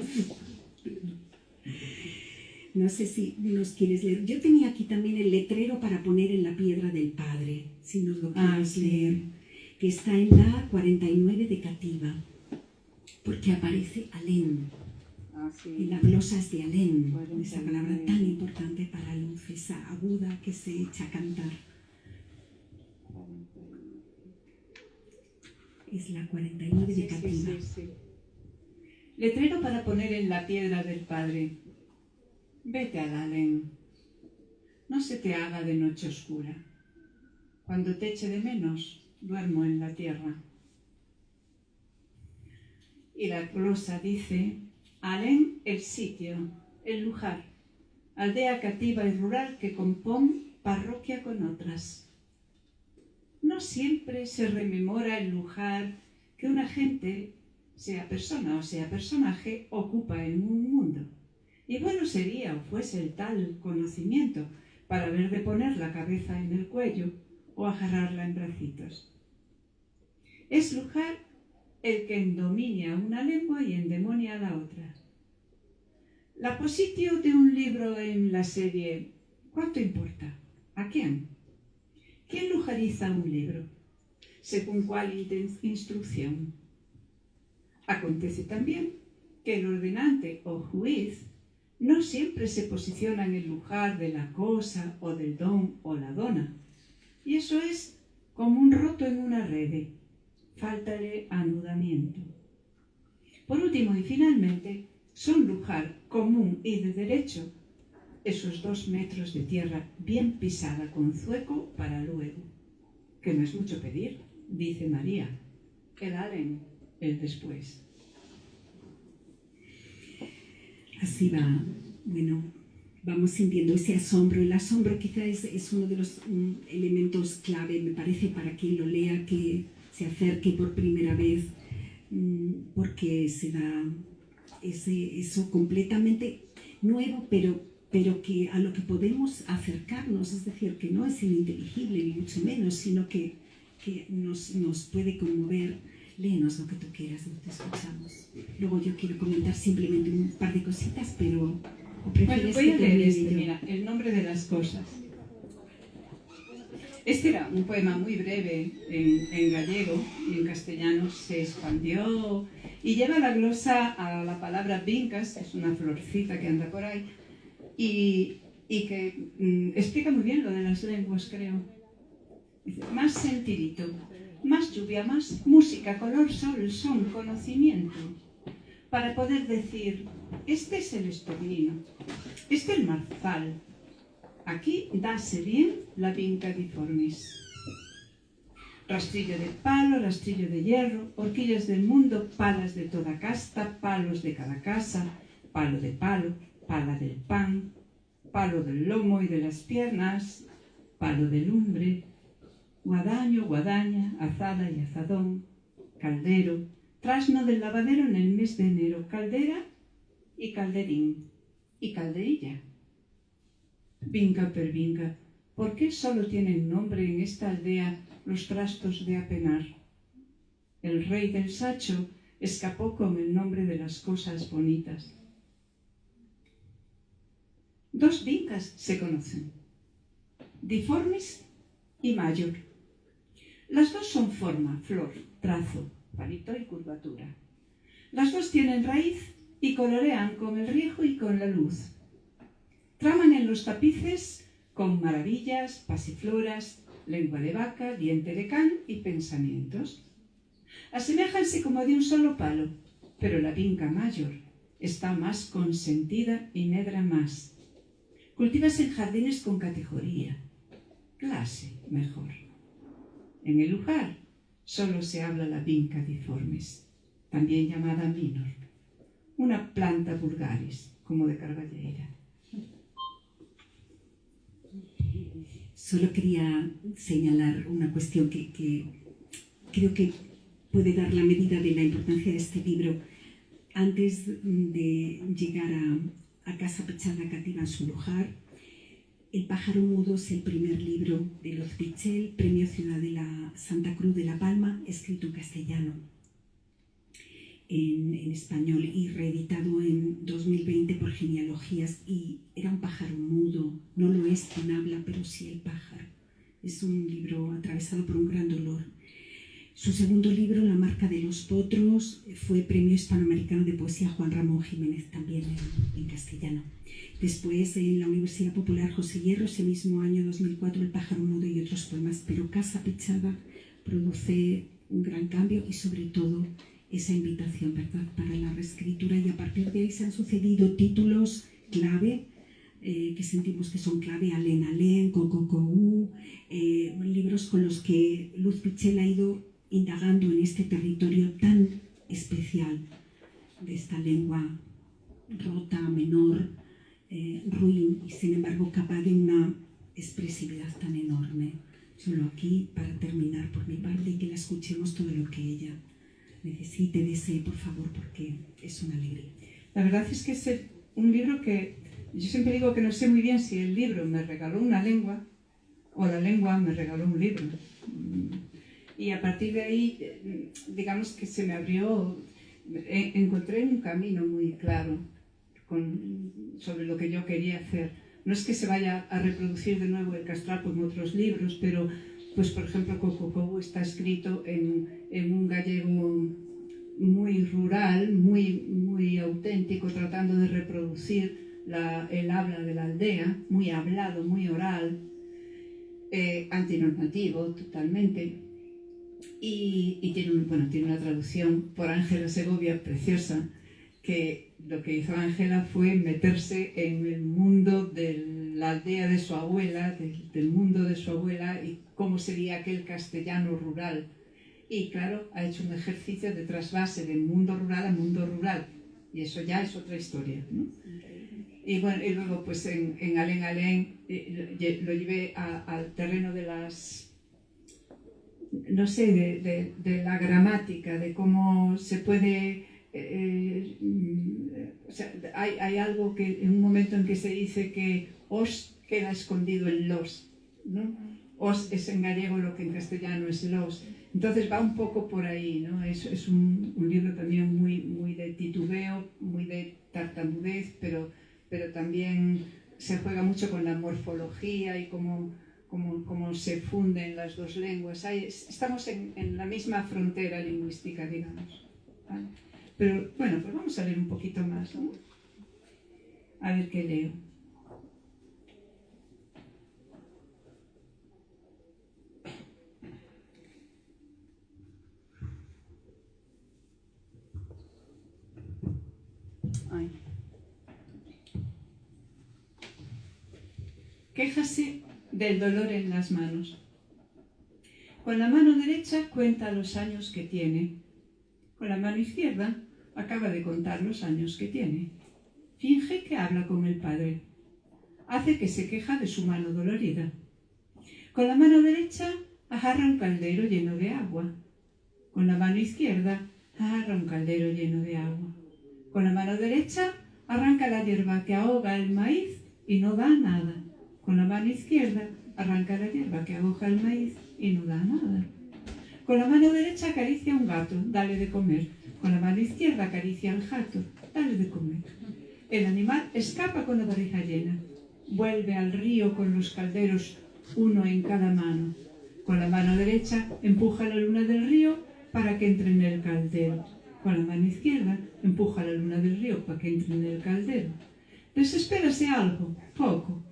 No sé si nos quieres leer. Yo tenía aquí también el letrero para poner en la piedra del Padre, si nos lo quieres leer, que está en la 49 de Cativa, porque aparece Alén. Y la glosa es de Alén, esa palabra tan importante para luz, esa aguda que se echa a cantar. Es la 49 de Cativa. Sí. Letrero para poner en la piedra del Padre. Vete al Alén. No se te haga de noche oscura. Cuando te eche de menos, duermo en la tierra. Y la glosa dice, Alén, el sitio, el lugar, aldea cativa y rural que compone parroquia con otras. No siempre se rememora el lugar que una gente, sea persona o sea personaje, ocupa en un mundo. Y bueno sería o fuese el tal conocimiento para haber de poner la cabeza en el cuello o agarrarla en bracitos. Es lugar el que endominia una lengua y endemonia a la otra. La positio de un libro en la serie ¿cuánto importa? ¿A quién? ¿Quién lujariza un libro? ¿Según cuál instrucción? Acontece también que el ordenante o juez no siempre se posiciona en el lugar de la cosa o del don o la dona. Y eso es como un roto en una rede. Fáltale anudamiento. Por último y finalmente, son lugar común y de derecho esos 2 metros de tierra bien pisada con zueco para luego. Que no es mucho pedir, dice María. El Alén, el después. así va, bueno, vamos sintiendo ese asombro. El asombro quizá es uno de los elementos clave, me parece, para quien lo lea, que se acerque por primera vez, porque se da eso completamente nuevo, pero que a lo que podemos acercarnos, es decir, que no es ininteligible ni mucho menos, sino que nos puede conmover. Léenos lo que tú quieras, te escuchamos. Luego yo quiero comentar simplemente un par de cositas, pero... Bueno, voy a leer este, mira, El nombre de las cosas. Este era un poema muy breve en gallego y en castellano se expandió y lleva la glosa a la palabra vincas, que es una florcita que anda por ahí, y que explica muy bien lo de las lenguas, creo. Dice, más sentidito, más lluvia, más música, color, sol, son, conocimiento, para poder decir, este es el estornino, este el marzal, aquí dase bien la vinca diformis. Rastrillo de palo, rastrillo de hierro, horquillas del mundo, palas de toda casta, palos de cada casa, palo de palo, pala del pan, palo del lomo y de las piernas, palo de lumbre, guadaño, guadaña, azada y azadón, caldero, trasno del lavadero en el mes de enero, caldera y calderín, y calderilla. Vinca per vinca, ¿por qué solo tienen nombre en esta aldea los trastos de apenar? El rey del sacho escapó con el nombre de las cosas bonitas. Dos vincas se conocen, diformis y mayor. Las dos son forma, flor, trazo, palito y curvatura. Las dos tienen raíz y colorean con el riego y con la luz. Traman en los tapices con maravillas, pasifloras, lengua de vaca, diente de can y pensamientos. Aseméjanse como de un solo palo, pero la vinca mayor está más consentida y medra más. Cultivas en jardines con categoría, clase mejor. En el lugar solo se habla la vinca diformis, también llamada minor, una planta vulgaris, como de Carballeira. Solo quería señalar una cuestión que creo que puede dar la medida de la importancia de este libro. Antes de llegar a Casa Pechada Cativa en su lugar, El pájaro mudo es el primer libro de Luz Pichel, Premio Ciudad de la Santa Cruz de La Palma, escrito en castellano, en español y reeditado en 2020 por Genealogías. Y era un pájaro mudo, no lo es quien habla, pero sí el pájaro. Es un libro atravesado por un gran dolor. Su segundo libro, La marca de los potros, fue Premio Hispanoamericano de Poesía Juan Ramón Jiménez, también en castellano. Después, en la Universidad Popular José Hierro, ese mismo año 2004, El pájaro mudo y otros poemas. Pero Casa Pechada produce un gran cambio y sobre todo esa invitación, ¿verdad?, para la reescritura, y a partir de ahí se han sucedido títulos clave que sentimos que son clave, Alén Alén, Cococou, libros con los que Luz Pichel ha ido indagando en este territorio tan especial de esta lengua rota, menor, ruin, y sin embargo capaz de una expresividad tan enorme. Solo aquí, para terminar por mi parte, y que la escuchemos todo lo que ella necesite, desee, por favor, porque es una alegría. La verdad es que es un libro que yo siempre digo que no sé muy bien si el libro me regaló una lengua o la lengua me regaló un libro. Y a partir de ahí, digamos que se me abrió, encontré un camino muy claro sobre lo que yo quería hacer. No es que se vaya a reproducir de nuevo el castrapo en otros libros, pero, pues por ejemplo, Cococou está escrito en un gallego muy rural, muy auténtico, tratando de reproducir el habla de la aldea, muy hablado, muy oral, antinormativo totalmente. Y tiene una traducción por Ángela Segovia preciosa, que lo que hizo Ángela fue meterse en el mundo de la aldea de su abuela, del mundo de su abuela, y cómo sería aquel castellano rural. Y claro, ha hecho un ejercicio de trasvase de mundo rural a mundo rural, Y eso ya es otra historia, ¿no? Y bueno, y luego pues en Alén Alén lo llevé al terreno de las, no sé, de la gramática, de cómo se puede, o sea, hay algo que en un momento en que se dice que os queda escondido en los, ¿no? Os es en gallego lo que en castellano es los. Entonces va un poco por ahí, ¿no? Es un libro también muy de titubeo, muy de tartamudez, pero también se juega mucho con la morfología y cómo se funden las dos lenguas. Estamos en la misma frontera lingüística, digamos, ¿vale? Pero bueno, pues vamos a leer un poquito más, ¿no? A ver qué leo. Ay. Quéjase del dolor en las manos. Con la mano derecha cuenta los años que tiene. Con la mano izquierda acaba de contar los años que tiene. Finge que habla con el padre. Hace que se queja de su mano dolorida. Con la mano derecha agarra un caldero lleno de agua. Con la mano izquierda agarra un caldero lleno de agua. Con la mano derecha arranca la hierba que ahoga el maíz y no da nada. Con la mano izquierda arranca la hierba que ahoga el maíz y no da nada. Con la mano derecha acaricia a un gato, dale de comer. Con la mano izquierda acaricia al gato, dale de comer. El animal escapa con la barriga llena. Vuelve al río con los calderos, uno en cada mano. Con la mano derecha empuja la luna del río para que entre en el caldero. Con la mano izquierda empuja la luna del río para que entre en el caldero. Desespérase algo, poco.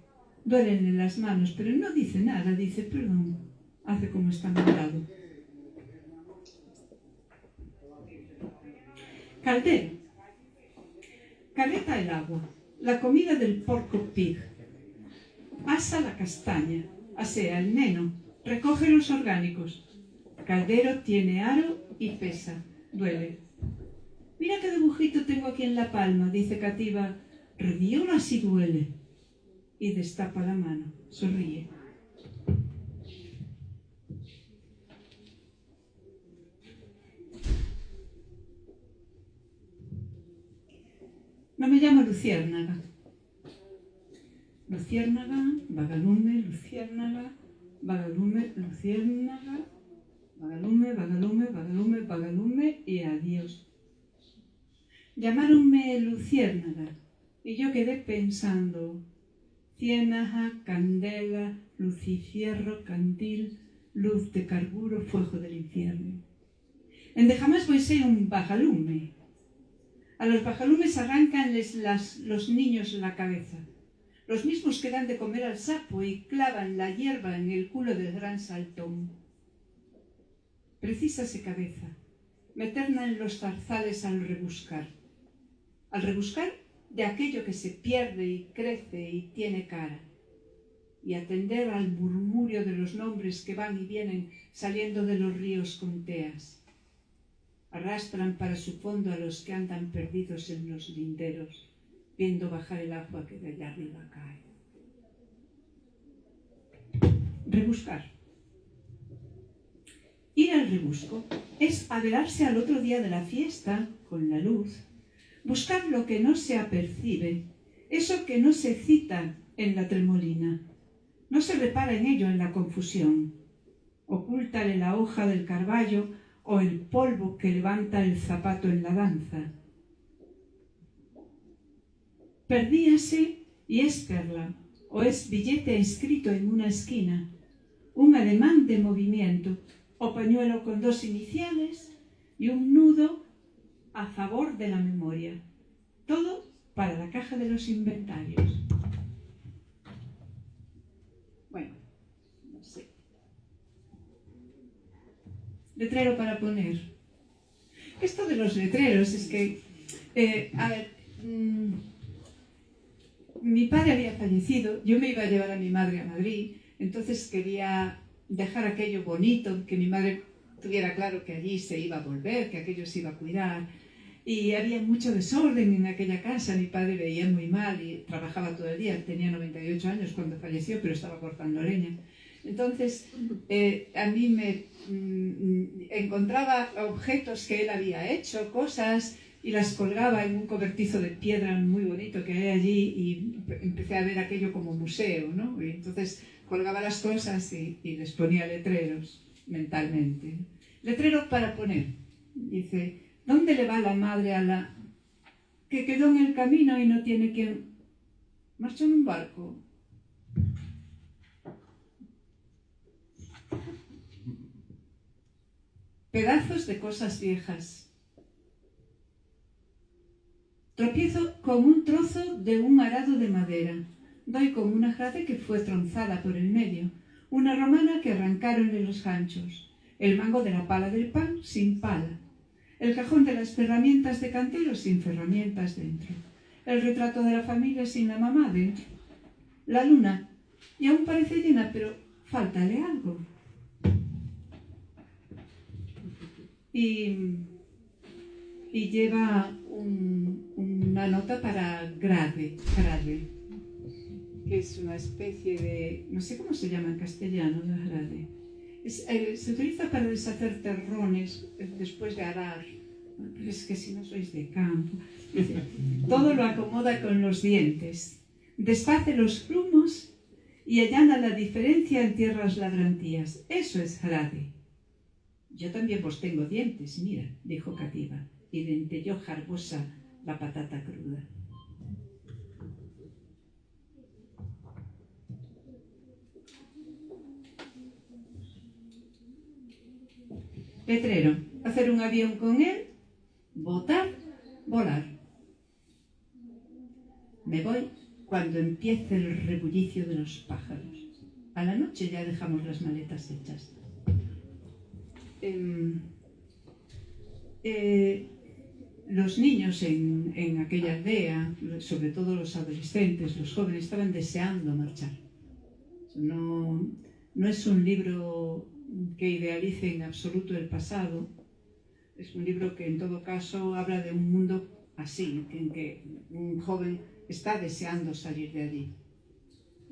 Duélenle las manos, pero no dice nada, dice perdón. Hace como está mandado. Caldero. Caleta el agua. La comida del porco pig. Asa la castaña. Asea el neno. Recoge los orgánicos. Caldero tiene aro y pesa. Duele. Mira qué dibujito tengo aquí en la palma, dice Cativa. Rediola si duele. Y destapa la mano. Sonríe. No me llamo Luciérnaga. Luciérnaga, vagalume, luciérnaga, vagalume, luciérnaga, vagalume, vagalume, vagalume, vagalume y adiós. Llamáronme Luciérnaga y yo quedé pensando: ciénaga, candela, lucifierro, candil, luz de carburo, fuego del infierno. En de jamás voy a ser un vagalume. A los vagalumes arrancanles los niños la cabeza, los mismos que dan de comer al sapo y clavan la hierba en el culo del gran saltón. Precísase cabeza, meterla en los zarzales al rebuscar de aquello que se pierde y crece y tiene cara, y atender al murmurio de los nombres que van y vienen saliendo de los ríos con teas. Arrastran para su fondo a los que andan perdidos en los linderos, viendo bajar el agua que de allá arriba cae. Rebuscar. Ir al rebusco es adelarse al otro día de la fiesta, con la luz, buscar lo que no se apercibe, eso que no se cita en la tremolina. No se repara en ello en la confusión. Ocúltale la hoja del carballo o el polvo que levanta el zapato en la danza. Perdíase y es perla, o es billete escrito en una esquina, un ademán de movimiento, o pañuelo con dos iniciales y un nudo a favor de la memoria. Todo para la caja de los inventarios. Bueno, no sé. Letrero para poner. Esto de los letreros es que, a ver, mi padre había fallecido, yo me iba a llevar a mi madre a Madrid, entonces quería dejar aquello bonito, que mi madre tuviera claro que allí se iba a volver, que aquello se iba a cuidar. Y había mucho desorden en aquella casa, mi padre veía muy mal y trabajaba todo el día, tenía 98 años cuando falleció, pero estaba cortando leña. Entonces, a mí me encontraba objetos que él había hecho, cosas, y las colgaba en un cobertizo de piedra muy bonito que hay allí, y empecé a ver aquello como museo, ¿no? Y entonces colgaba las cosas y les ponía letreros mentalmente. Letrero para poner. Dice, ¿dónde le va la madre a la que quedó en el camino y no tiene quien? Marchó en un barco. Pedazos de cosas viejas. Tropiezo con un trozo de un arado de madera. Doy con una jade que fue tronzada por el medio. Una romana que arrancaron de los ganchos. El mango de la pala del pan sin pala. El cajón de las ferramientas de cantero sin ferramientas dentro. El retrato de la familia sin la mamá dentro. La luna, y aún parece llena, pero fáltale algo. Y lleva una nota para grade, que es una especie de, no sé cómo se llama en castellano, la grade. Se utiliza para deshacer terrones después de arar. Pero es que si no sois de campo. Todo lo acomoda con los dientes. Deshace los grumos y allana la diferencia en tierras ladrantías. Eso es grade. Yo también vos tengo dientes, mira, dijo Cativa, y dentelló jarbosa la patata cruda. Letrero, hacer un avión con él, botar, volar. Me voy cuando empiece el rebullicio de los pájaros. A la noche ya dejamos las maletas hechas. Los niños en aquella aldea, sobre todo los adolescentes, los jóvenes, estaban deseando marchar. No es un libro que idealice en absoluto el pasado, es un libro que en todo caso habla de un mundo así, en que un joven está deseando salir de allí,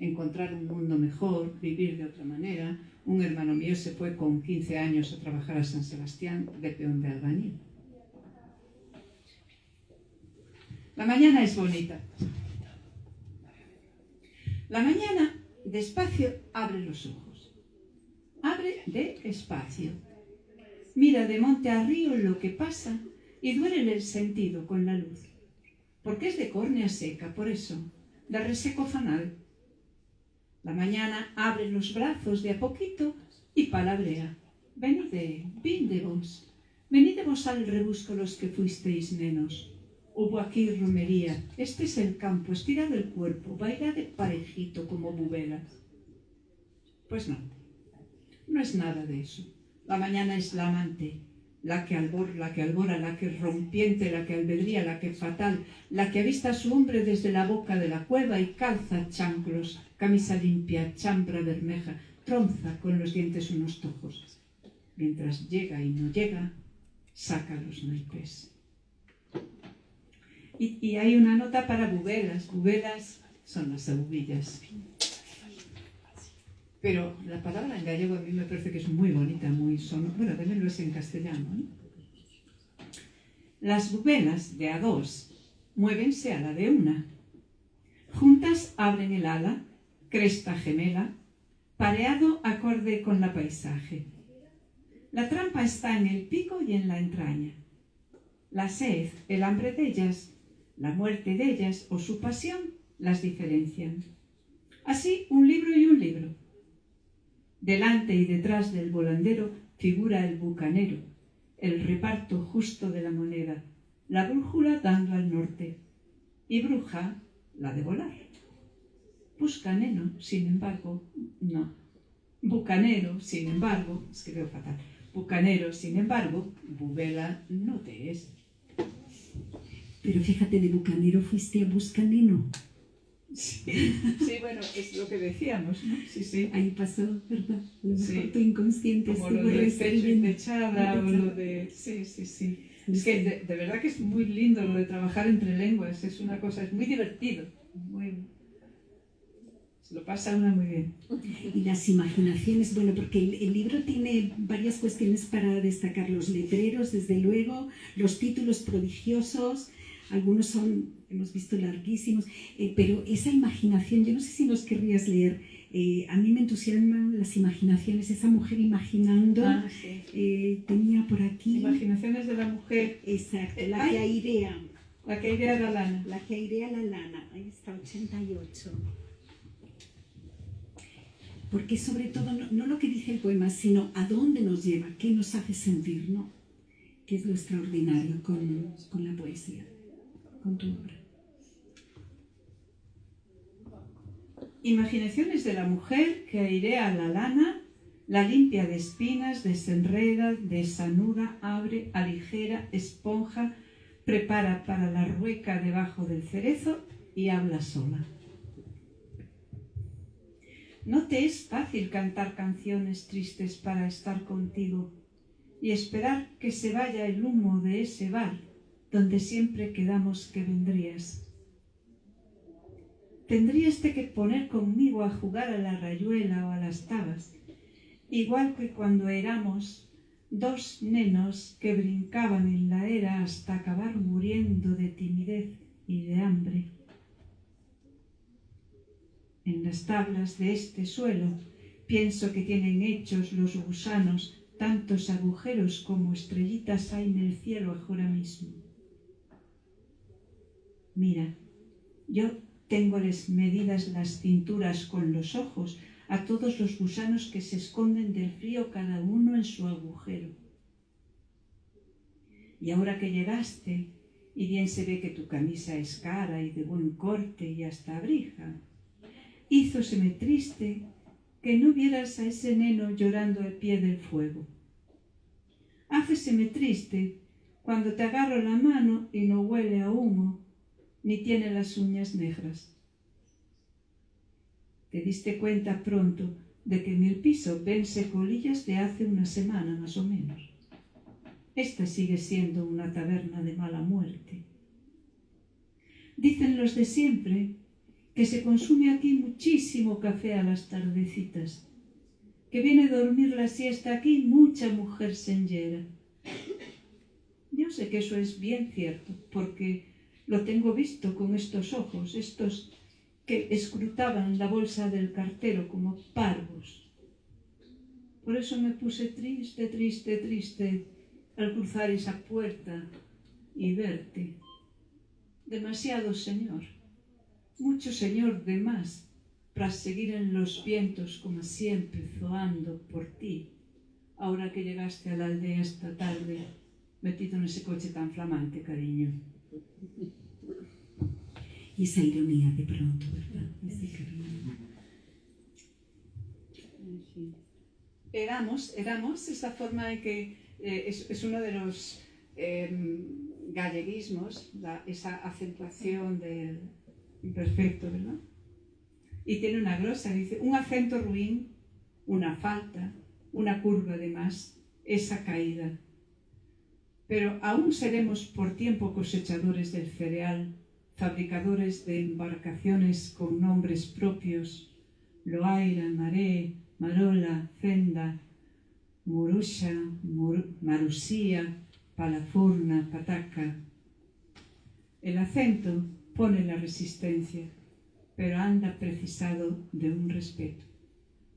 encontrar un mundo mejor, vivir de otra manera. Un hermano mío se fue con 15 años a trabajar a San Sebastián de peón de albañil. La mañana es bonita. La mañana, despacio, abre los ojos. Abre despacio. Mira de monte a río lo que pasa y duele el sentido con la luz. Porque es de córnea seca, por eso, de reseco fanal. La mañana abre los brazos de a poquito y palabrea. Venid vos al rebusco los que fuisteis menos. Hubo aquí romería, este es el campo, estirad el cuerpo, bailad de parejito como bubelas. Pues no es nada de eso. La mañana es la amante, la que albora, la que rompiente, la que albedría, la que fatal, la que avista a su hombre desde la boca de la cueva y calza chanclos, camisa limpia, chambra bermeja, tronza con los dientes unos tojos. Mientras llega y no llega, saca los naipes. Y hay una nota para bubelas. Bubelas son las abubillas. Pero la palabra en gallego a mí me parece que es muy bonita, muy sonora. Bueno, también lo es en castellano, ¿no? Las bubelas de a dos muévense a la de una. Juntas abren el ala, cresta gemela, pareado acorde con la paisaje. La trampa está en el pico y en la entraña. La sed, el hambre de ellas, la muerte de ellas o su pasión las diferencian. Así, un libro y un libro. Delante y detrás del volandero figura el bucanero, el reparto justo de la moneda, la brújula dando al norte, y bruja la de volar. Buscanero, sin embargo, no. Bucanero, sin embargo, escribió fatal. Bucanero, sin embargo, bubela no te es. Pero fíjate, de bucanero fuiste a buscaneno. Sí, bueno, es lo que decíamos, ¿no? Sí. Ahí pasó, ¿verdad? A lo mejor Sí. tu inconsciente Como estuvo lo de techo y resolviendo. techada o lo de... Sí. Es que de verdad que es muy lindo lo de trabajar entre lenguas, es una cosa, es muy divertido, se lo pasa una muy bien. Y las imaginaciones, bueno, porque el libro tiene varias cuestiones para destacar. Los letreros, desde luego, los títulos prodigiosos, algunos son, hemos visto, larguísimos, pero esa imaginación, yo no sé si nos querrías leer, a mí me entusiasman las imaginaciones, esa mujer imaginando, Sí. tenía por aquí... Imaginaciones de la mujer. Exacto, la que airea. La que airea la lana. La que airea la lana, ahí está, 88. Porque sobre todo, no lo que dice el poema, sino a dónde nos lleva, qué nos hace sentir, ¿no? Que es lo extraordinario con la poesía, con tu obra. Imaginaciones de la mujer que airea la lana, la limpia de espinas, desenreda, desanuda, abre, aligera, esponja, prepara para la rueca debajo del cerezo y habla sola. No te es fácil cantar canciones tristes para estar contigo y esperar que se vaya el humo de ese bar donde siempre quedamos que vendrías. Tendrías que poner conmigo a jugar a la rayuela o a las tabas, igual que cuando éramos dos nenos que brincaban en la era hasta acabar muriendo de timidez y de hambre. En las tablas de este suelo pienso que tienen hechos los gusanos tantos agujeros como estrellitas hay en el cielo ahora mismo. Mira, yo tengoles medidas las cinturas con los ojos a todos los gusanos que se esconden del frío cada uno en su agujero. Y ahora que llegaste, y bien se ve que tu camisa es cara y de buen corte y hasta abrija, hízoseme triste que no vieras a ese neno llorando al pie del fuego. Háceseme triste cuando te agarro la mano y no huele a humo, ni tiene las uñas negras. Te diste cuenta pronto de que en el piso vence colillas de hace una semana más o menos. Esta sigue siendo una taberna de mala muerte. Dicen los de siempre que se consume aquí muchísimo café a las tardecitas, que viene a dormir la siesta aquí mucha mujer señera. Yo sé que eso es bien cierto, porque lo tengo visto con estos ojos, estos que escrutaban la bolsa del cartero como parvos. Por eso me puse triste, triste, triste al cruzar esa puerta y verte. Demasiado señor, mucho señor de más, para seguir en los vientos como siempre zoando por ti, ahora que llegaste a la aldea esta tarde, metido en ese coche tan flamante, cariño. Y esa ironía de pronto, ¿verdad? Ese cariño. Éramos esa forma de que es uno de los galleguismos, esa acentuación del imperfecto, ¿verdad? Y tiene una glosa, dice, un acento ruin, una falta, una curva de más, esa caída. Pero aún seremos por tiempo cosechadores del cereal, fabricadores de embarcaciones con nombres propios, Loaira, Maré, Marola, Fenda, Murusha, Marusía, Palafurna, Pataca. El acento pone la resistencia, pero anda precisado de un respeto.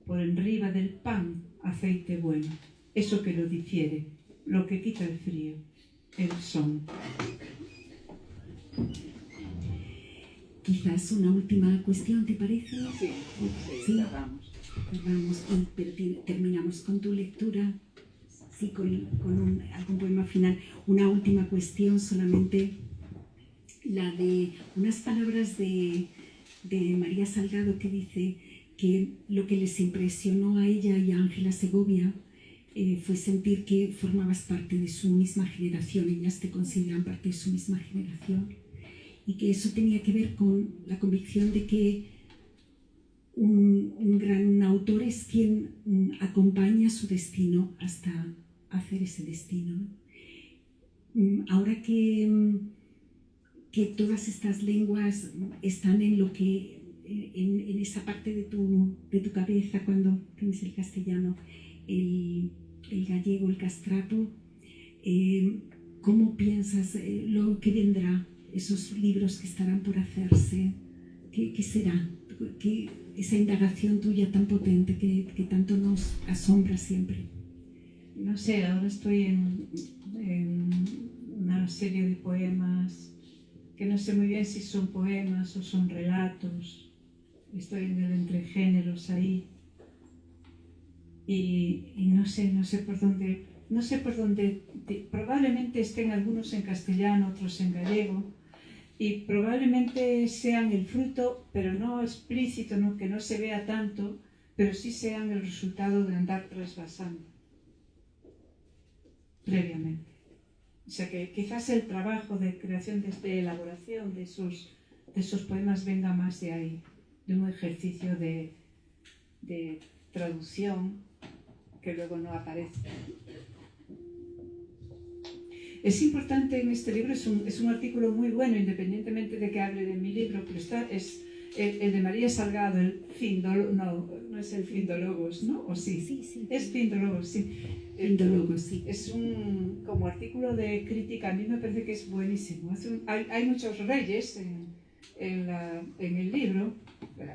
Por enriba del pan, aceite bueno, eso que lo difiere, lo que quita el frío, el son. Quizás una última cuestión, ¿te parece? Sí, cerramos. Pero terminamos con tu lectura, sí, con algún poema final. Una última cuestión, solamente la de unas palabras de María Salgado, que dice que lo que les impresionó a ella y a Ángela Segovia fue sentir que formabas parte de su misma generación, ellas te consideran parte de su misma generación, y que eso tenía que ver con la convicción de que un gran autor es quien acompaña su destino hasta hacer ese destino, ¿no? ahora que todas estas lenguas están en lo que en esa parte de tu cabeza cuando tienes el castellano, el gallego, el castrapo, ¿cómo piensas lo que vendrá? Esos libros que estarán por hacerse, ¿qué será? Esa indagación tuya tan potente que tanto nos asombra siempre. No sé, ahora estoy en una serie de poemas que no sé muy bien si son poemas o son relatos. Estoy en el entre géneros ahí y no sé por dónde, probablemente estén algunos en castellano, otros en gallego, y probablemente sean el fruto, pero no explícito, ¿no? Que no se vea tanto, pero sí sean el resultado de andar trasvasando previamente. O sea que quizás el trabajo de creación, de elaboración de esos poemas venga más de ahí, de un ejercicio de traducción que luego no aparece. Es importante en este libro, es un artículo muy bueno, independientemente de que hable de mi libro, pero es el de María Salgado, el Findólogos, no es el Findólogos, ¿no? ¿O sí? Sí. Es Findólogos, sí. Findólogos, sí. Es como artículo de crítica, a mí me parece que es buenísimo. Hay muchos reyes en el libro,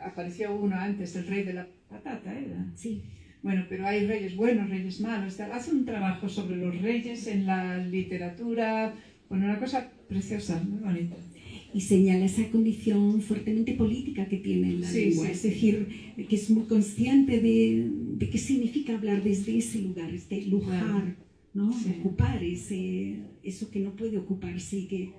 apareció uno antes, el rey de la patata, ¿era? Sí. Bueno, pero hay reyes buenos, reyes malos. Hace un trabajo sobre los reyes en la literatura, bueno, una cosa preciosa, muy bonita. Y señala esa condición fuertemente política que tiene la lengua, es decir, que es muy consciente de qué significa hablar desde ese lugar, este lugar, ¿no? Sí. Ocupar eso que no puede ocuparse y que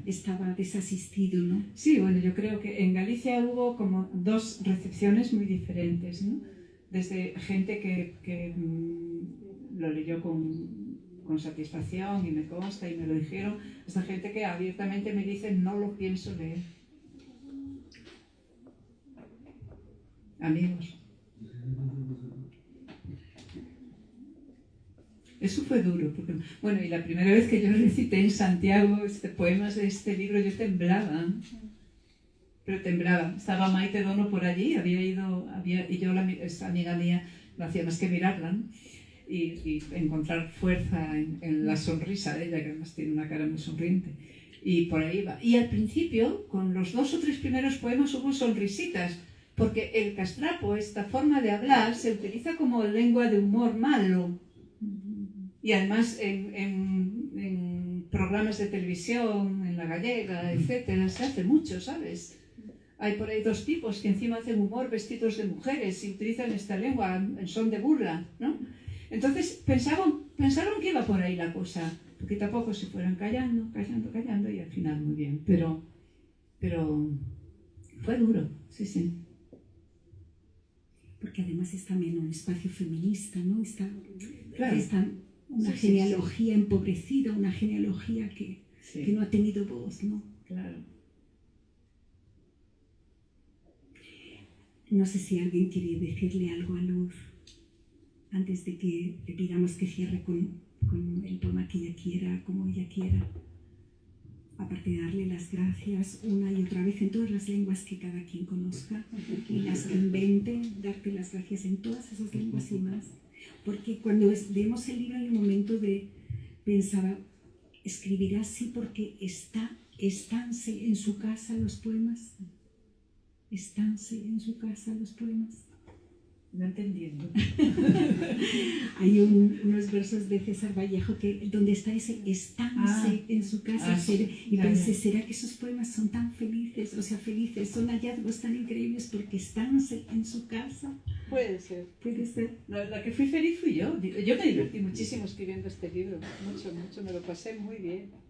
estaba desasistido, ¿no? Sí, bueno, yo creo que en Galicia hubo como dos recepciones muy diferentes, ¿no? Desde gente que lo leyó con satisfacción y me consta y me lo dijeron, hasta gente que abiertamente me dice no lo pienso leer. Amigos. Eso fue duro, porque, bueno, y la primera vez que yo recité en Santiago poemas de este libro yo temblaba. Pero temblaba. Estaba Maite Dono por allí, y yo, esta amiga mía, no hacía más que mirarla, ¿no? y encontrar fuerza en la sonrisa de ella, que además tiene una cara muy sonriente. Y por ahí va. Y al principio, con los 2 o 3 primeros poemas hubo sonrisitas, porque el castrapo, esta forma de hablar, se utiliza como lengua de humor malo. Y además en programas de televisión, en La Gallega, etcétera, se hace mucho, ¿sabes? Hay por ahí 2 tipos que encima hacen humor vestidos de mujeres y utilizan esta lengua en son de burla, ¿no? Entonces pensaron que iba por ahí la cosa, porque tampoco se fueran callando y al final muy bien. Pero fue duro, sí. Porque además es también un espacio feminista, ¿no? Está una Sí, genealogía empobrecida, una genealogía que no ha tenido voz, ¿no? Claro. No sé si alguien quiere decirle algo a Luz antes de que le pidamos que cierre con el poema que ella quiera, como ella quiera. Aparte de darle las gracias una y otra vez en todas las lenguas que cada quien conozca y las que invente, darte las gracias en todas esas lenguas y más. Porque cuando leemos el libro hay un momento de pensar, ¿escribirá así porque estánse en su casa los poemas? ¿Estánse en su casa los poemas? No entendiendo. Hay unos versos de César Vallejo donde está ese estánse en su casa. Y pensé, ¿será que esos poemas son tan felices? O sea, felices, son hallazgos tan increíbles porque estánse en su casa. Puede ser. Puede ser. La que fui feliz fui yo. Yo me divertí muchísimo escribiendo este libro. Mucho, me lo pasé muy bien.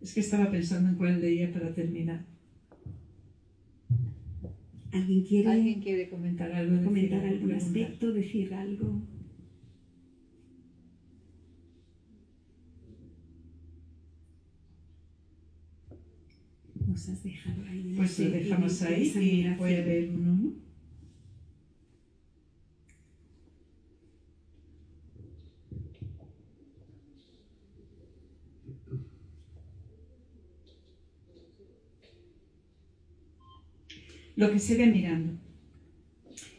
Es que estaba pensando en cuál leía para terminar. ¿Alguien quiere comentar algo? Comentar algún aspecto, decir algo? Nos has dejado ahí. Pues lo dejamos ahí y puede haber uno, ¿no? lo que se ve mirando.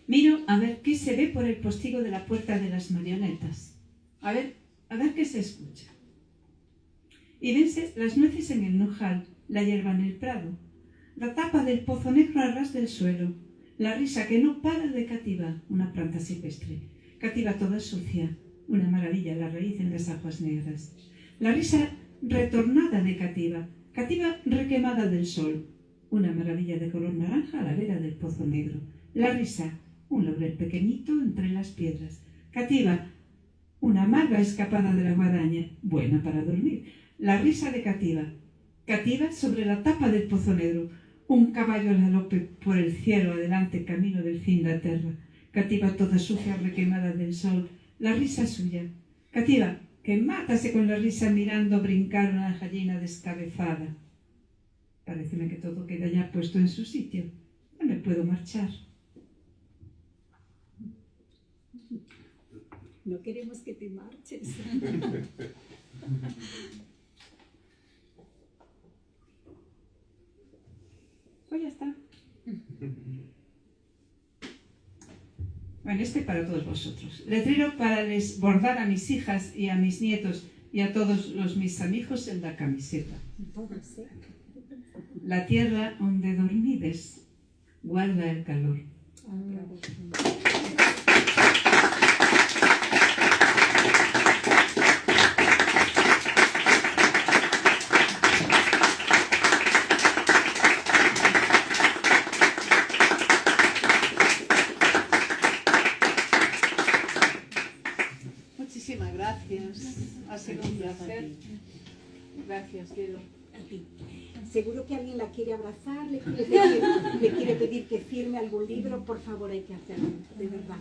Miro a ver qué se ve por el postigo de la puerta de las marionetas. A ver qué se escucha. Y vense las nueces en el nojal, la hierba en el prado, la tapa del pozo negro a ras del suelo, la risa que no para de Cativa, una planta silvestre, Cativa toda sucia, una maravilla la raíz en las aguas negras, la risa retornada de Cativa, Cativa requemada del sol, una maravilla de color naranja a la vera del pozo negro, la risa, un laurel pequeñito entre las piedras, Cativa, una maga escapada de la guadaña, buena para dormir, la risa de Cativa, Cativa sobre la tapa del pozo negro, un caballo al galope por el cielo adelante camino del fin de la tierra, Cativa toda sucia requemada del sol, la risa suya, Cativa, que mátase con la risa mirando brincar una gallina descabezada. Paréceme que todo queda ya puesto en su sitio. Ya me puedo marchar. No queremos que te marches. Pues ya está. Bueno, para todos vosotros. Letrero para les bordar a mis hijas y a mis nietos y a todos mis amigos en la camiseta. La tierra donde dormides guarda el calor. Muchísimas gracias. Ha sido un placer. Gracias, Guido. A ti. Seguro que alguien la quiere abrazar, le quiere pedir que firme algún libro. Por favor, hay que hacerlo, de verdad.